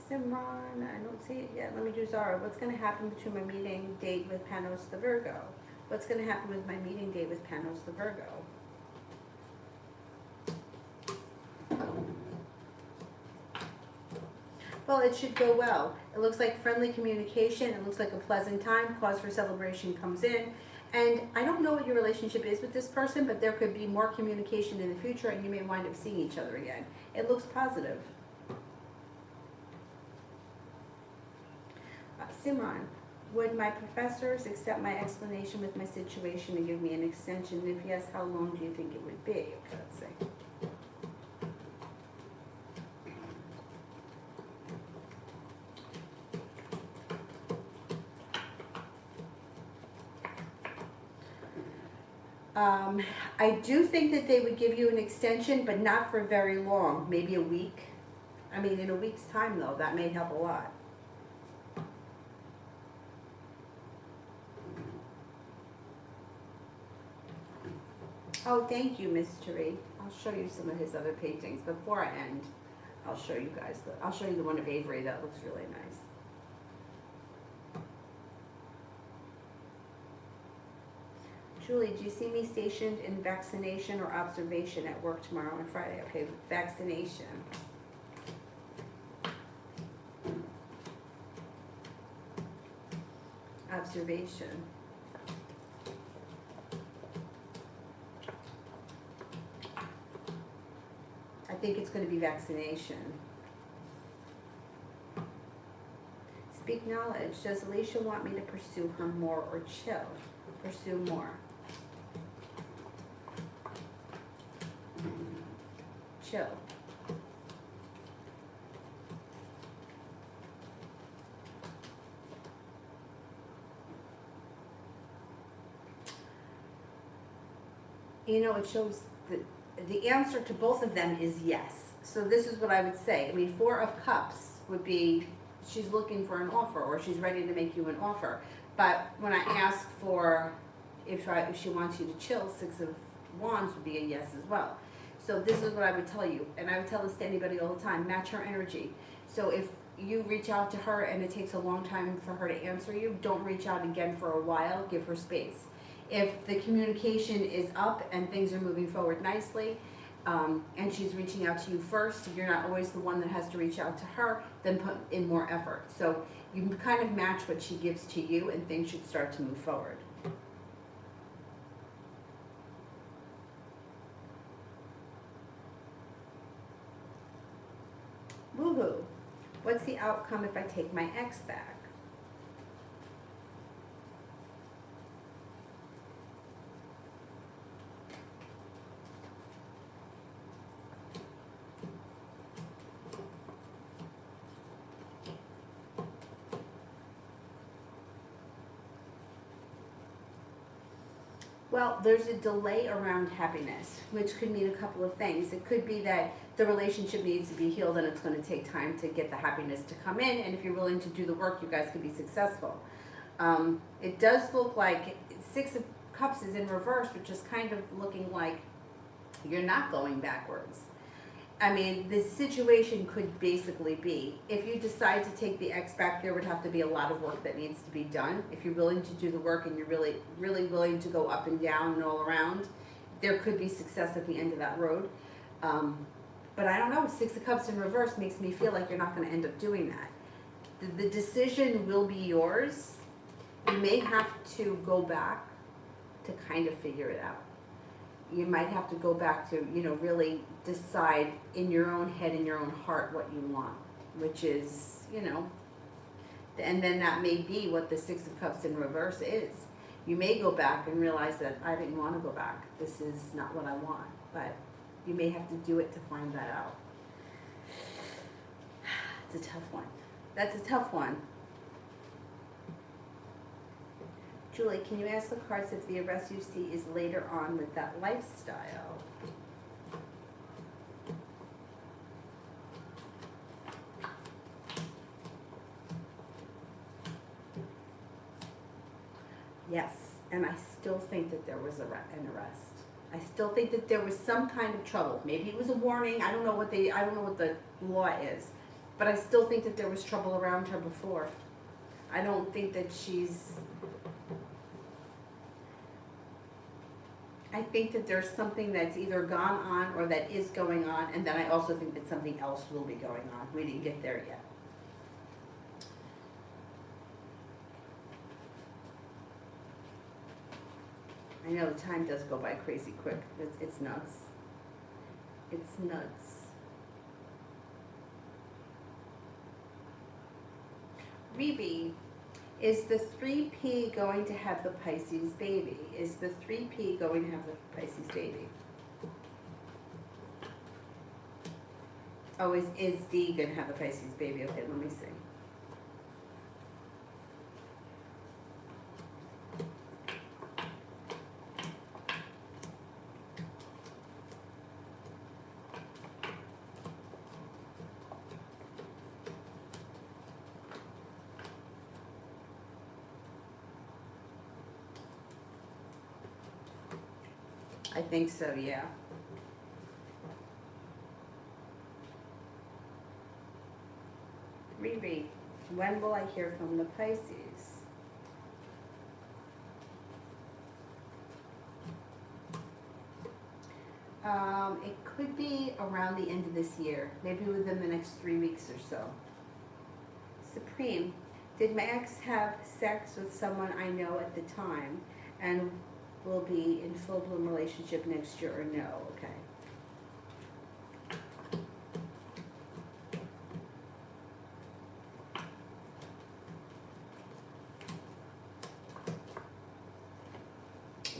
[SPEAKER 1] Simran, I don't see it yet. Let me do Zara. What's going to happen between my meeting date with Panos the Virgo? What's going to happen with my meeting date with Panos the Virgo? Well, it should go well. It looks like friendly communication. It looks like a pleasant time. Cause for celebration comes in. And I don't know what your relationship is with this person, but there could be more communication in the future and you may wind up seeing each other again. It looks positive. Simran, would my professors accept my explanation with my situation and give me an extension? If yes, how long do you think it would be? Okay, let's see. I do think that they would give you an extension, but not for very long, maybe a week. I mean, in a week's time though, that may help a lot. Oh, thank you, Mystery. I'll show you some of his other paintings. Before I end, I'll show you guys, I'll show you the one of Avery that looks really nice. Julie, do you see me stationed in vaccination or observation at work tomorrow and Friday? Okay, vaccination. Observation. I think it's going to be vaccination. Speak knowledge. Does Alicia want me to pursue her more or chill? Pursue more. Chill. You know, it shows the answer to both of them is yes. So this is what I would say. I mean, 4 of Cups would be she's looking for an offer or she's ready to make you an offer. But when I ask for if she wants you to chill, 6 of Wands would be a yes as well. So this is what I would tell you, and I would tell this to anybody all the time, match her energy. So if you reach out to her and it takes a long time for her to answer you, don't reach out again for a while, give her space. If the communication is up and things are moving forward nicely, and she's reaching out to you first, you're not always the one that has to reach out to her, then put in more effort. So you can kind of match what she gives to you and things should start to move forward. Woohoo! What's the outcome if I take my ex back? Well, there's a delay around happiness, which could mean a couple of things. It could be that the relationship needs to be healed and it's going to take time to get the happiness to come in. And if you're willing to do the work, you guys could be successful. It does look like 6 of Cups is in reverse, which is kind of looking like you're not going backwards. I mean, the situation could basically be, if you decide to take the ex back, there would have to be a lot of work that needs to be done. If you're willing to do the work and you're really, really willing to go up and down and all around, there could be success at the end of that road. But I don't know, 6 of Cups in reverse makes me feel like you're not going to end up doing that. The decision will be yours. You may have to go back to kind of figure it out. You might have to go back to, really decide in your own head, in your own heart what you want, which is, and then that may be what the 6 of Cups in reverse is. You may go back and realize that I didn't want to go back. This is not what I want, but you may have to do it to find that out. It's a tough one. That's a tough one. Julie, can you ask the cards if the arrest you see is later on with that lifestyle? Yes, and I still think that there was an arrest. I still think that there was some kind of trouble. Maybe it was a warning. I don't know what the law is, but I still think that there was trouble around her before. I don't think that I think that there's something that's either gone on or that is going on, and then I also think that something else will be going on. We didn't get there yet. I know the time does go by crazy quick. It's nuts. It's nuts. Riri, is the 3P going to have the Pisces baby? Is the 3P going to have the Pisces baby? Oh, is D going to have the Pisces baby? Okay, let me see. I think so, yeah. Riri, when will I hear from the Pisces? It could be around the end of this year, maybe within the next 3 weeks or so. Supreme, did my ex have sex with someone I know at the time and will be in full-blown relationship next year or no? Okay.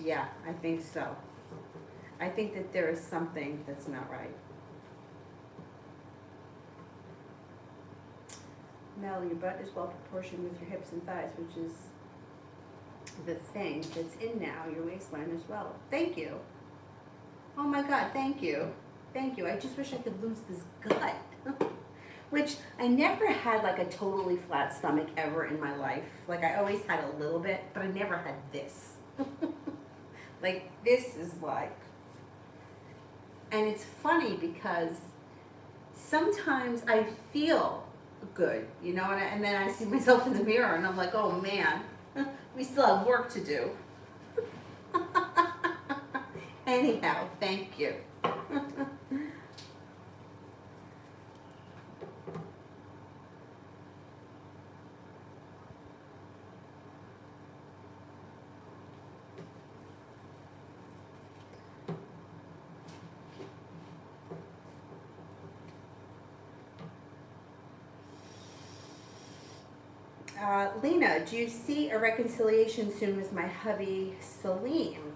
[SPEAKER 1] Yeah, I think so. I think that there is something that's not right. Mel, your butt is well proportioned with your hips and thighs, which is the thing that's in now, your waistline as well. Thank you. Oh my God, thank you. Thank you. I just wish I could lose this gut. Which I never had like a totally flat stomach ever in my life. Like I always had a little bit, but I never had this. Like this is like, and it's funny because sometimes I feel good, you know, and then I see myself in the mirror and I'm like, oh man, we still have work to do. Anyhow, thank you. Lena, do you see a reconciliation soon with my hubby, Salim?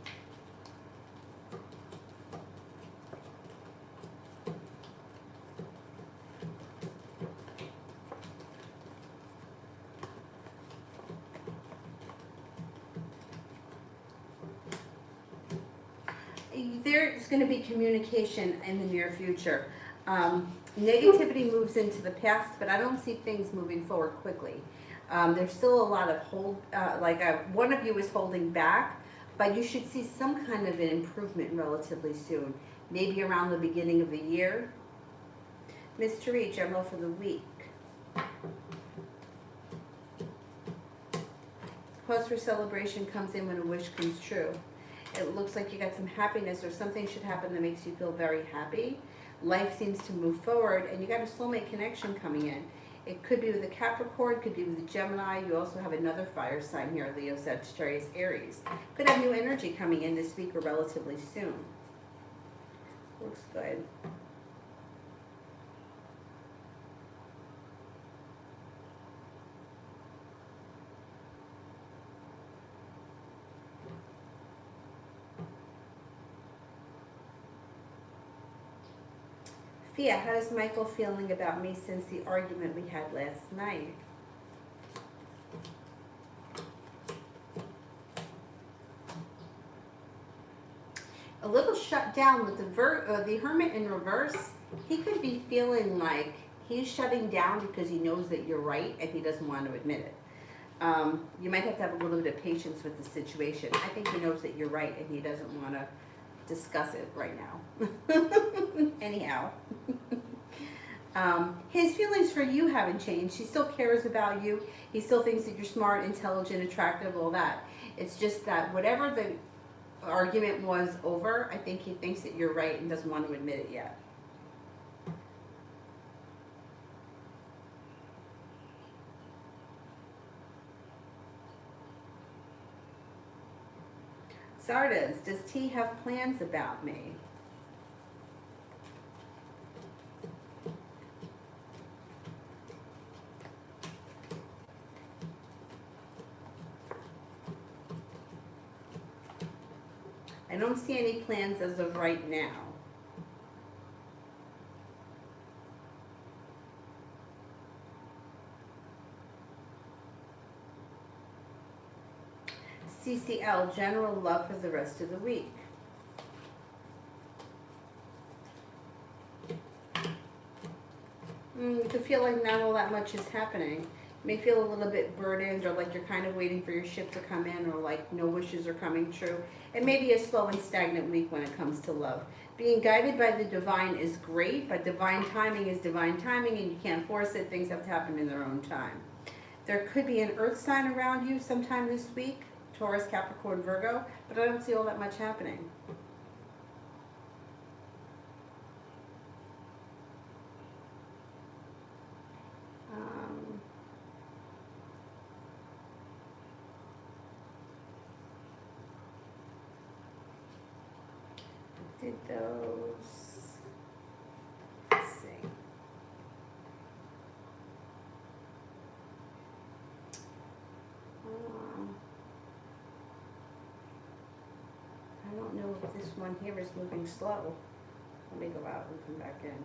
[SPEAKER 1] There's going to be communication in the near future. Negativity moves into the past, but I don't see things moving forward quickly. There's still a lot of one of you is holding back, but you should see some kind of an improvement relatively soon, maybe around the beginning of the year. Mystery, general for the week. Cause for celebration comes in when a wish comes true. It looks like you got some happiness or something should happen that makes you feel very happy. Life seems to move forward and you got a soulmate connection coming in. It could be with a Capricorn, could be with a Gemini. You also have another fire sign here, Leo, Sagittarius, Aries. Could have new energy coming in this week or relatively soon. Looks good. Fia, how is Michael feeling about me since the argument we had last night? A little shut down with the Hermit in reverse. He could be feeling like he's shutting down because he knows that you're right and he doesn't want to admit it. You might have to have a little bit of patience with the situation. I think he knows that you're right and he doesn't want to discuss it right now. Anyhow. His feelings for you haven't changed. He still cares about you. He still thinks that you're smart, intelligent, attractive, all that. It's just that whatever the argument was over, I think he thinks that you're right and doesn't want to admit it yet. Sardas, does T have plans about me? I don't see any plans as of right now. CCL, general love for the rest of the week. You could feel like not all that much is happening. may feel a little bit burdened, or like you're kind of waiting for your ship to come in, or like no wishes are coming true. It may be a slow and stagnant week when it comes to love. Being guided by the divine is great, but divine timing is divine timing, and you can't force it. Things have to happen in their own time. There could be an earth sign around you sometime this week, Taurus, Capricorn, Virgo, but I don't see all that much happening. Did those, let's see. I don't know if this one here is moving slow. Let me go out and come back in.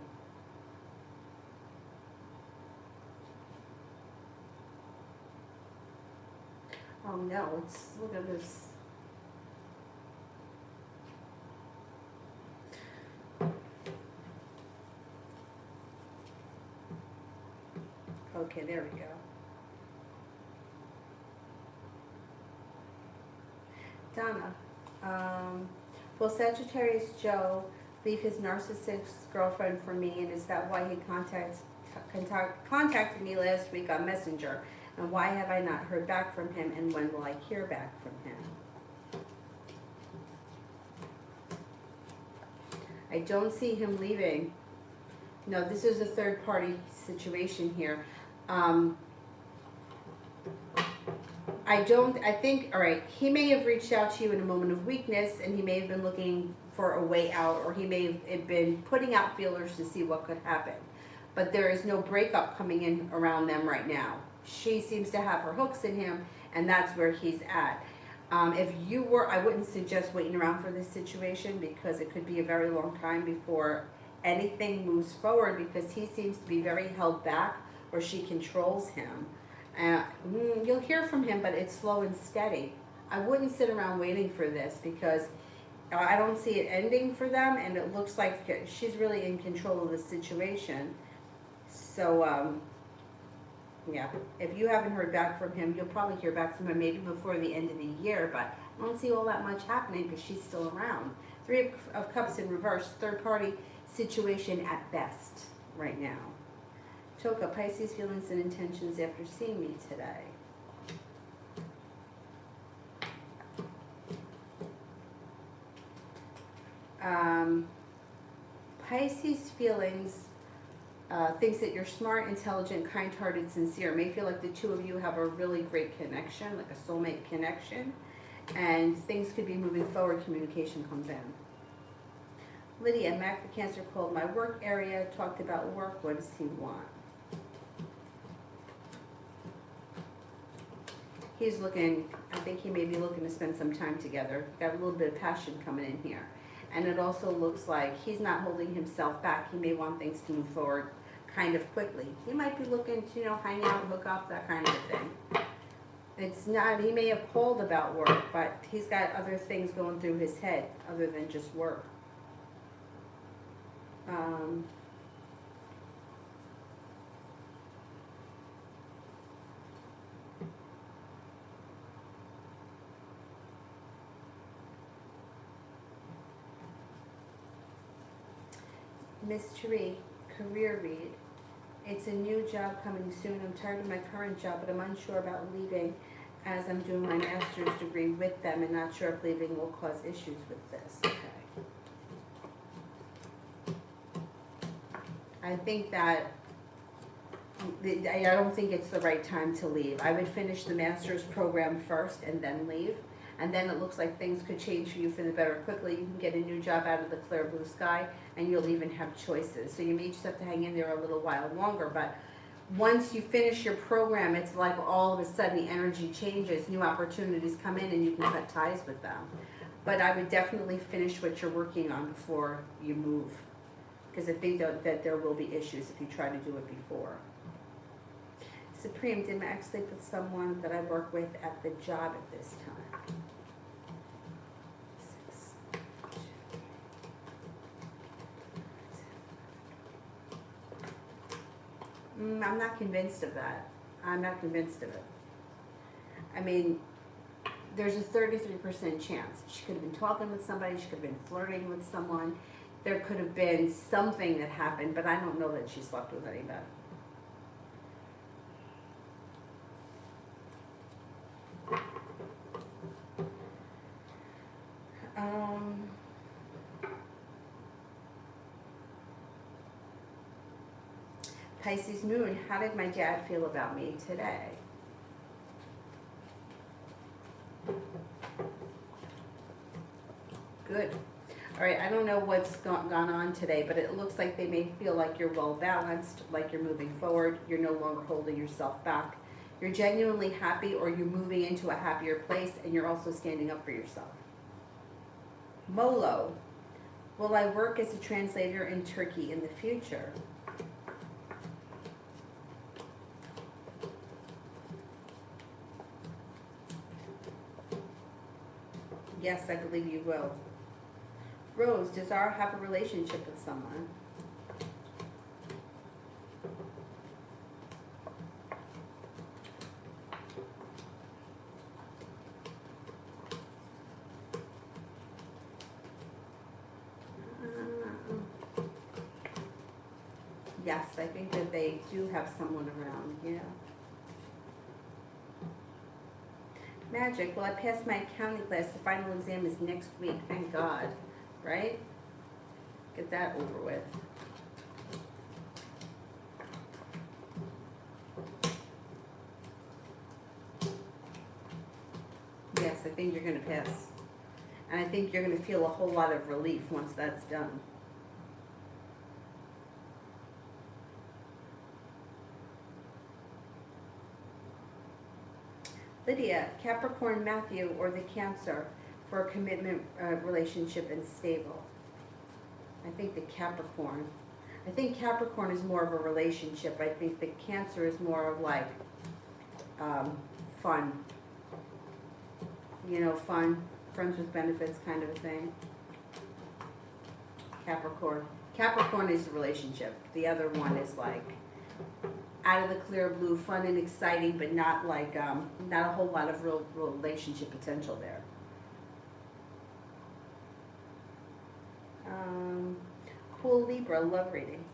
[SPEAKER 1] Oh no, it's, look at this. Okay, there we go. Donna, will Sagittarius Joe leave his narcissistic girlfriend for me, and is that why he contacted me last week on Messenger? And why have I not heard back from him, and when will I hear back from him? I don't see him leaving. No, this is a third party situation here. I think, all right, he may have reached out to you in a moment of weakness, and he may have been looking for a way out, or he may have been putting out feelers to see what could happen. But there is no breakup coming in around them right now. She seems to have her hooks in him, and that's where he's at. If you were, I wouldn't suggest waiting around for this situation, because it could be a very long time before anything moves forward, because he seems to be very held back, or she controls him. You'll hear from him, but it's slow and steady. I wouldn't sit around waiting for this, because I don't see it ending for them, and it looks like she's really in control of the situation. So, yeah, if you haven't heard back from him, you'll probably hear back from him maybe before the end of the year, but I don't see all that much happening because she's still around. Three of Cups in reverse, third party situation at best right now. Toka, Pisces feelings and intentions after seeing me today. Pisces feelings, thinks that you're smart, intelligent, kind-hearted, sincere. May feel like the two of you have a really great connection, like a soulmate connection, and things could be moving forward. Communication comes in. Lydia, Mac the Cancer called my work area, talked about work. What does he want? He's looking, I think he may be looking to spend some time together. Got a little bit of passion coming in here. And it also looks like he's not holding himself back. He may want things to move forward kind of quickly. He might be looking to, hang out, hook up, that kind of a thing. It's not, he may have called about work, but he's got other things going through his head other than just work. Mystery career read. It's a new job coming soon. I'm tired of my current job, but I'm unsure about leaving as I'm doing my master's degree with them, and not sure if leaving will cause issues with this. Okay. I think that I don't think it's the right time to leave. I would finish the master's program first and then leave. And then it looks like things could change for you for the better quickly. You can get a new job out of the clear blue sky, and you'll even have choices. So you may just have to hang in there a little while longer. But once you finish your program, it's like all of a sudden the energy changes, new opportunities come in, and you can cut ties with them. But I would definitely finish what you're working on before you move, because I think that there will be issues if you try to do it before. Supreme, did Max sleep with someone that I work with at the job at this time? I'm not convinced of that. I'm not convinced of it. I mean, there's a 33% chance. She could have been talking with somebody, she could have been flirting with someone. There could have been something that happened, but I don't know that she slept with anybody. Pisces moon, how did my dad feel about me today? Good. All right, I don't know what's gone on today, but it looks like they may feel like you're well balanced, like you're moving forward, you're no longer holding yourself back. You're genuinely happy, or you're moving into a happier place, and you're also standing up for yourself. Molo, will I work as a translator in Turkey in the future? Yes, I believe you will. Rose, does Zara have a relationship with someone? Yes, I think that they do have someone around, yeah. Magic, well, I passed my accounting class. The final exam is next week, thank God, right? Get that over with. Yes, I think you're going to pass. And I think you're going to feel a whole lot of relief once that's done. Lydia, Capricorn, Matthew, or the Cancer for a commitment relationship and stable? I think the Capricorn. I think Capricorn is more of a relationship. I think the Cancer is more of like fun. You know, fun, friends with benefits kind of a thing. Capricorn. Capricorn is a relationship. The other one is like out of the clear blue, fun and exciting, but not like not a whole lot of real relationship potential there. Cool Libra, love reading.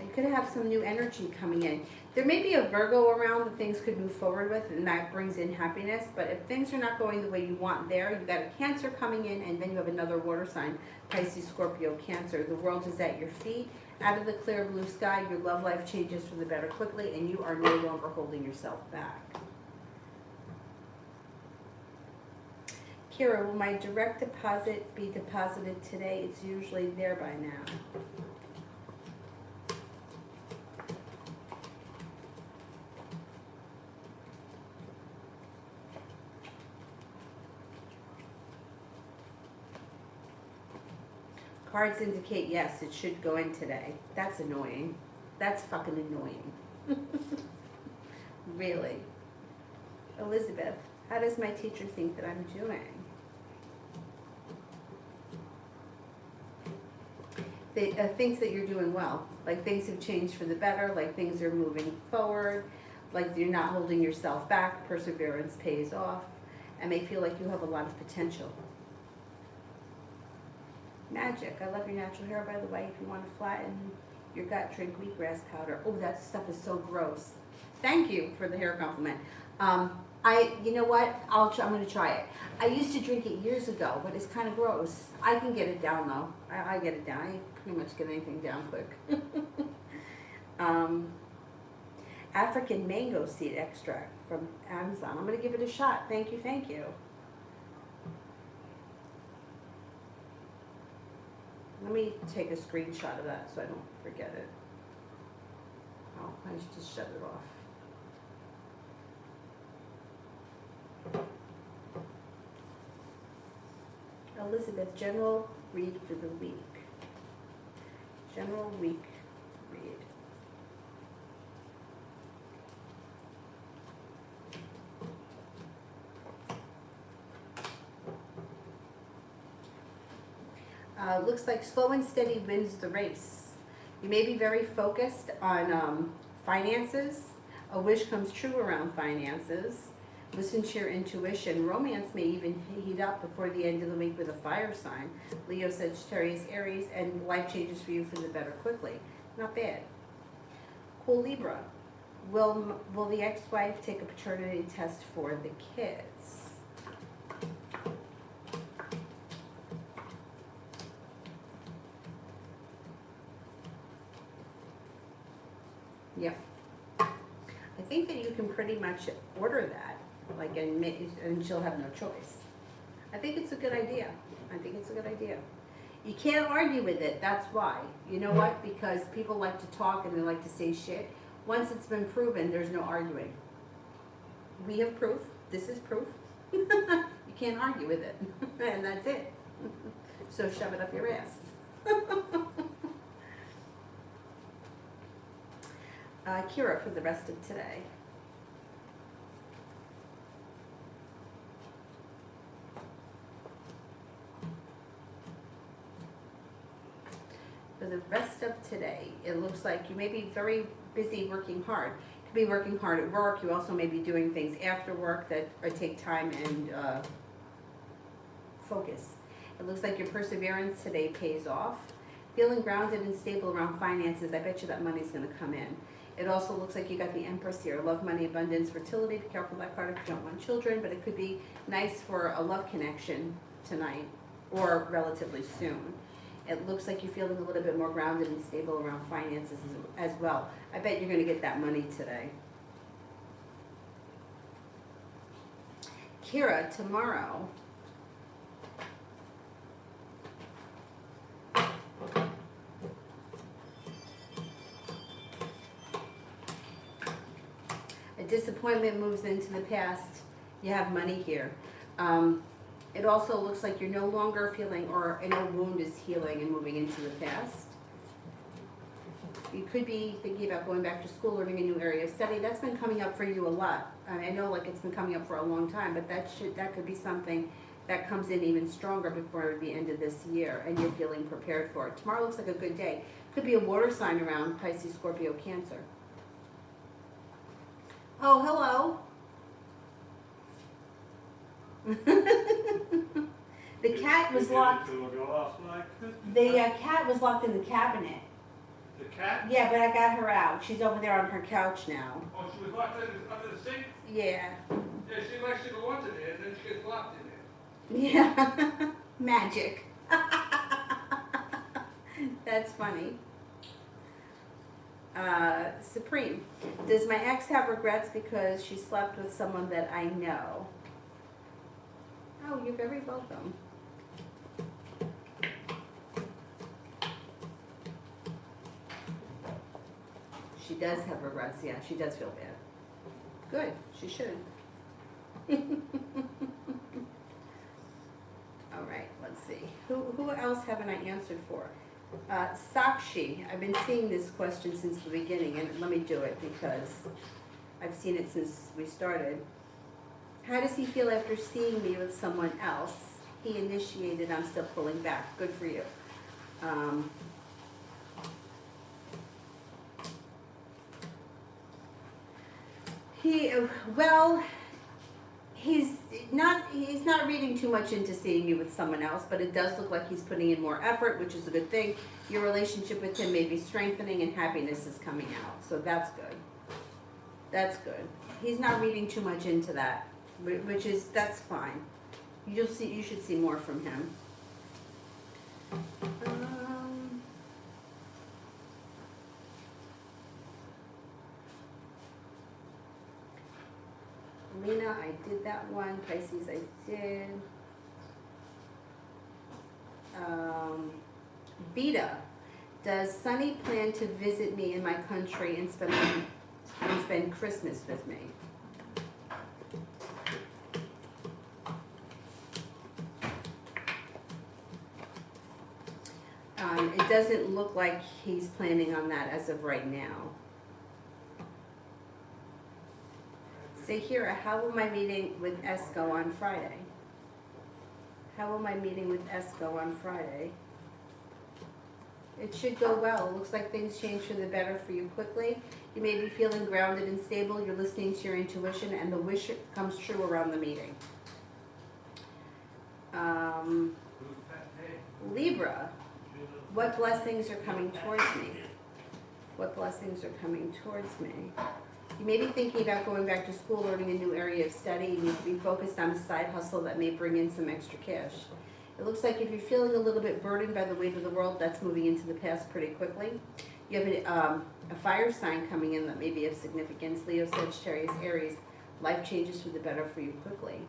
[SPEAKER 1] You could have some new energy coming in. There may be a Virgo around that things could move forward with, and that brings in happiness. But if things are not going the way you want there, you've got a Cancer coming in, and then you have another water sign, Pisces, Scorpio, Cancer. The world is at your feet. Out of the clear blue sky, your love life changes for the better quickly, and you are no longer holding yourself back. Kira, will my direct deposit be deposited today? It's usually there by now. Cards indicate yes, it should go in today. That's annoying. That's fucking annoying. Really. Elizabeth, how does my teacher think that I'm doing? Thinks that you're doing well. Like things have changed for the better, like things are moving forward, like you're not holding yourself back, perseverance pays off, and they feel like you have a lot of potential. Magic, I love your natural hair, by the way. If you want to flatten your gut, drink wheatgrass powder. Oh, that stuff is so gross. Thank you for the hair compliment. You know what? I'm going to try it. I used to drink it years ago, but it's kind of gross. I can get it down though. I get it down. I pretty much get anything down quick. African mango seed extract from Amazon. I'm going to give it a shot. Thank you, thank you. Let me take a screenshot of that so I don't forget it. Oh, I should just shut it off. Elizabeth, general read for the week. General week read. Looks like slow and steady wins the race. You may be very focused on finances. A wish comes true around finances. Listen to your intuition. Romance may even heat up before the end of the week with a fire sign. Leo, Sagittarius, Aries, and life changes for you for the better quickly. Not bad. Cool, Libra. Will the ex-wife take a paternity test for the kids? Yep. I think that you can pretty much order that, like, and she'll have no choice. I think it's a good idea. I think it's a good idea. You can't argue with it, that's why. You know what? Because people like to talk and they like to say shit. Once it's been proven, there's no arguing. We have proof. This is proof. You can't argue with it. And that's it. So shove it up your ass. Kira for the rest of today. For the rest of today, it looks like you may be very busy working hard. You could be working hard at work. You also may be doing things after work that take time and focus. It looks like your perseverance today pays off. Feeling grounded and stable around finances, I bet you that money's going to come in. It also looks like you got the Empress here. Love, money, abundance, fertility. Be careful with that card if you don't want children, but it could be nice for a love connection tonight or relatively soon. It looks like you're feeling a little bit more grounded and stable around finances as well. I bet you're going to get that money today. Kira, tomorrow. A disappointment moves into the past. You have money here. It also looks like you're no longer feeling, or an old wound is healing and moving into the past. You could be thinking about going back to school, learning a new area of study. That's been coming up for you a lot. I know, like, it's been coming up for a long time, but that could be something that comes in even stronger before the end of this year, and you're feeling prepared for it. Tomorrow looks like a good day. Could be a water sign around Pisces, Scorpio, Cancer. Oh, hello. The cat was locked. The cat was locked in the cabinet.
[SPEAKER 2] The cat?
[SPEAKER 1] Yeah, but I got her out. She's over there on her couch now.
[SPEAKER 2] Oh, she was locked under the sink?
[SPEAKER 1] Yeah.
[SPEAKER 2] Yeah, she likes to go under there and then she gets locked in there.
[SPEAKER 1] Yeah. Magic. That's funny. Supreme. Does my ex have regrets because she slept with someone that I know? Oh, you're very welcome. She does have regrets. Yeah, she does feel bad. Good. She should. All right, let's see. Who else haven't I answered for? Sakshi. I've been seeing this question since the beginning, and let me do it because I've seen it since we started. How does he feel after seeing me with someone else? He initiated, I'm still pulling back. Good for you. He's not reading too much into seeing you with someone else, but it does look like he's putting in more effort, which is a good thing. Your relationship with him may be strengthening and happiness is coming out. So that's good. That's good. He's not reading too much into that, that's fine. You should see more from him. Lena, I did that one. Pisces, I did. Vita, does Sunny plan to visit me in my country and spend Christmas with me? It doesn't look like he's planning on that as of right now. Say here, how will my meeting with S go on Friday? How will my meeting with S go on Friday? It should go well. It looks like things change for the better for you quickly. You may be feeling grounded and stable. You're listening to your intuition, and the wish comes true around the meeting. Libra, what blessings are coming towards me? What blessings are coming towards me? You may be thinking about going back to school, learning a new area of study. You need to be focused on a side hustle that may bring in some extra cash. It looks like if you're feeling a little bit burdened by the weight of the world, that's moving into the past pretty quickly. You have a fire sign coming in that may be of significance. Leo, Sagittarius, Aries. Life changes for the better for you quickly.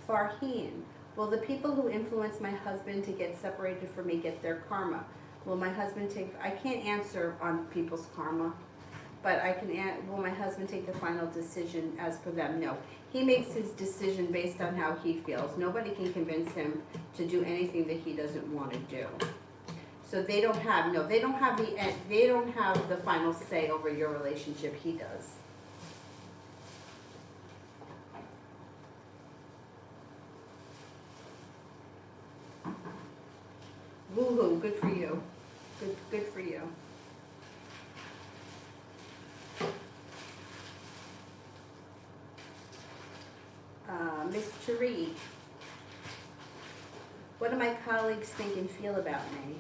[SPEAKER 1] Farheen. Will the people who influence my husband to get separated from me get their karma? Will my husband take, I can't answer on people's karma, but I can, will my husband take the final decision as per them? No. He makes his decision based on how he feels. Nobody can convince him to do anything that he doesn't want to do. So they don't have the final say over your relationship. He does. Woohoo, good for you. Good for you. Miss Tariq, what do my colleagues think and feel about me?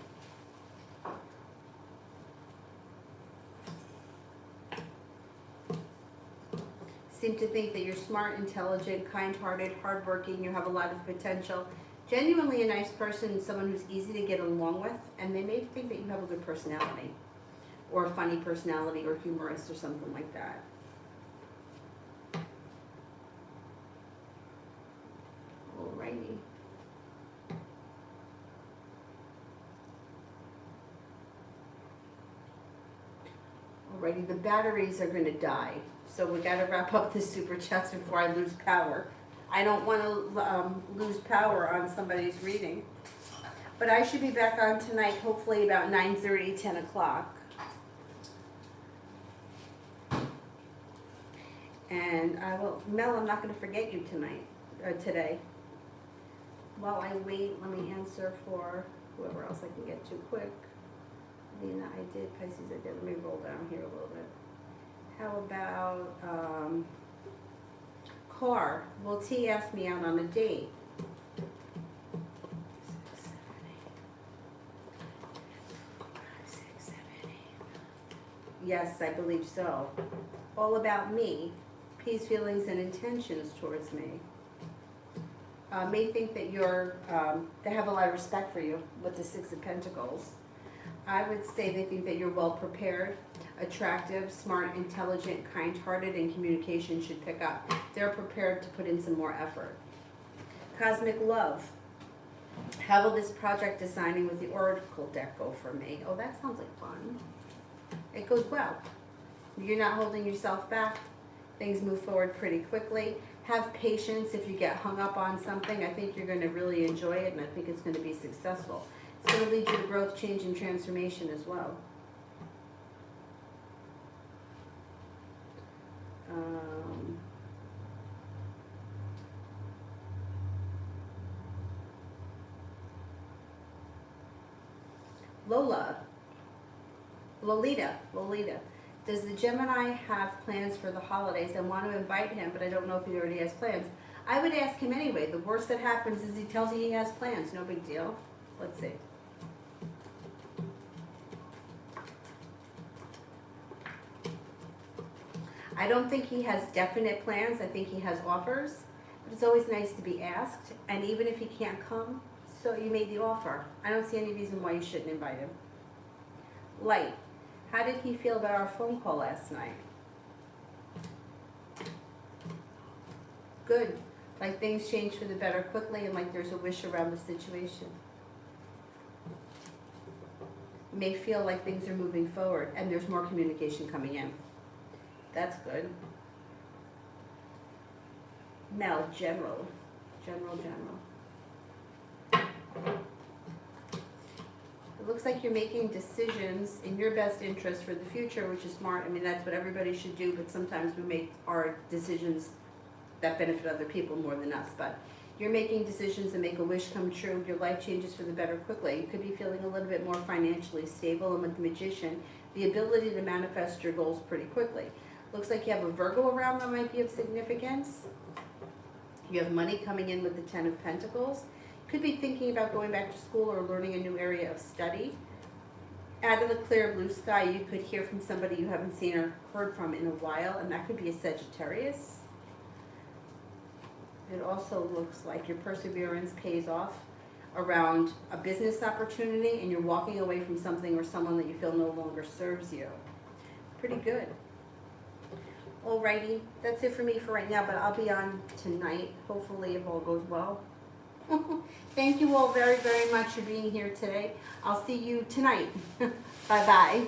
[SPEAKER 1] Seem to think that you're smart, intelligent, kind-hearted, hardworking, you have a lot of potential. Genuinely a nice person, someone who's easy to get along with, and they may think that you have a good personality, or a funny personality, or humorous, or something like that. Alrighty. Alrighty, the batteries are going to die, so we got to wrap up the super chats before I lose power. I don't want to lose power on somebody's reading. But I should be back on tonight, hopefully about 9:30, 10 o'clock. And I will, Mel, I'm not going to forget you tonight, or today. While I wait, let me answer for whoever else I can get to quick. Lena, I did. Pisces, I did. Let me roll down here a little bit. How about, Car, well, T asked me out on a date. 6, 7, 8. 6, 7, 8. Yes, I believe so. All about me. Peace, feelings, and intentions towards me. May think that they have a lot of respect for you with the 6 of Pentacles. I would say they think that you're well prepared, attractive, smart, intelligent, kind-hearted, and communication should pick up. They're prepared to put in some more effort. Cosmic love. How will this project designing with the Oracle deck go for me? Oh, that sounds like fun. It goes well. You're not holding yourself back. Things move forward pretty quickly. Have patience if you get hung up on something. I think you're going to really enjoy it, and I think it's going to be successful. It's going to lead you to growth, change, and transformation as well. Lolita. Does the Gemini have plans for the holidays? I want to invite him, but I don't know if he already has plans. I would ask him anyway. The worst that happens is he tells you he has plans. No big deal. Let's see. I don't think he has definite plans. I think he has offers. But it's always nice to be asked. And even if he can't come, so you made the offer. I don't see any reason why you shouldn't invite him. Light. How did he feel about our phone call last night? Good. Like things change for the better quickly, and like there's a wish around the situation. You may feel like things are moving forward and there's more communication coming in. That's good. Mel, general. It looks like you're making decisions in your best interest for the future, which is smart. I mean, that's what everybody should do, but sometimes we make our decisions that benefit other people more than us. But You're making decisions that make a wish come true. Your life changes for the better quickly. You could be feeling a little bit more financially stable, and with the Magician, the ability to manifest your goals pretty quickly. Looks like you have a Virgo around that might be of significance. You have money coming in with the Ten of Pentacles. Could be thinking about going back to school or learning a new area of study. Out of the clear blue sky, you could hear from somebody you haven't seen or heard from in a while, and that could be a Sagittarius. It also looks like your perseverance pays off around a business opportunity, and you're walking away from something or someone that you feel no longer serves you. Pretty good. Alrighty, that's it for me for right now, but I'll be on tonight, hopefully if all goes well. Thank you all very, very much for being here today. I'll see you tonight. Bye-bye.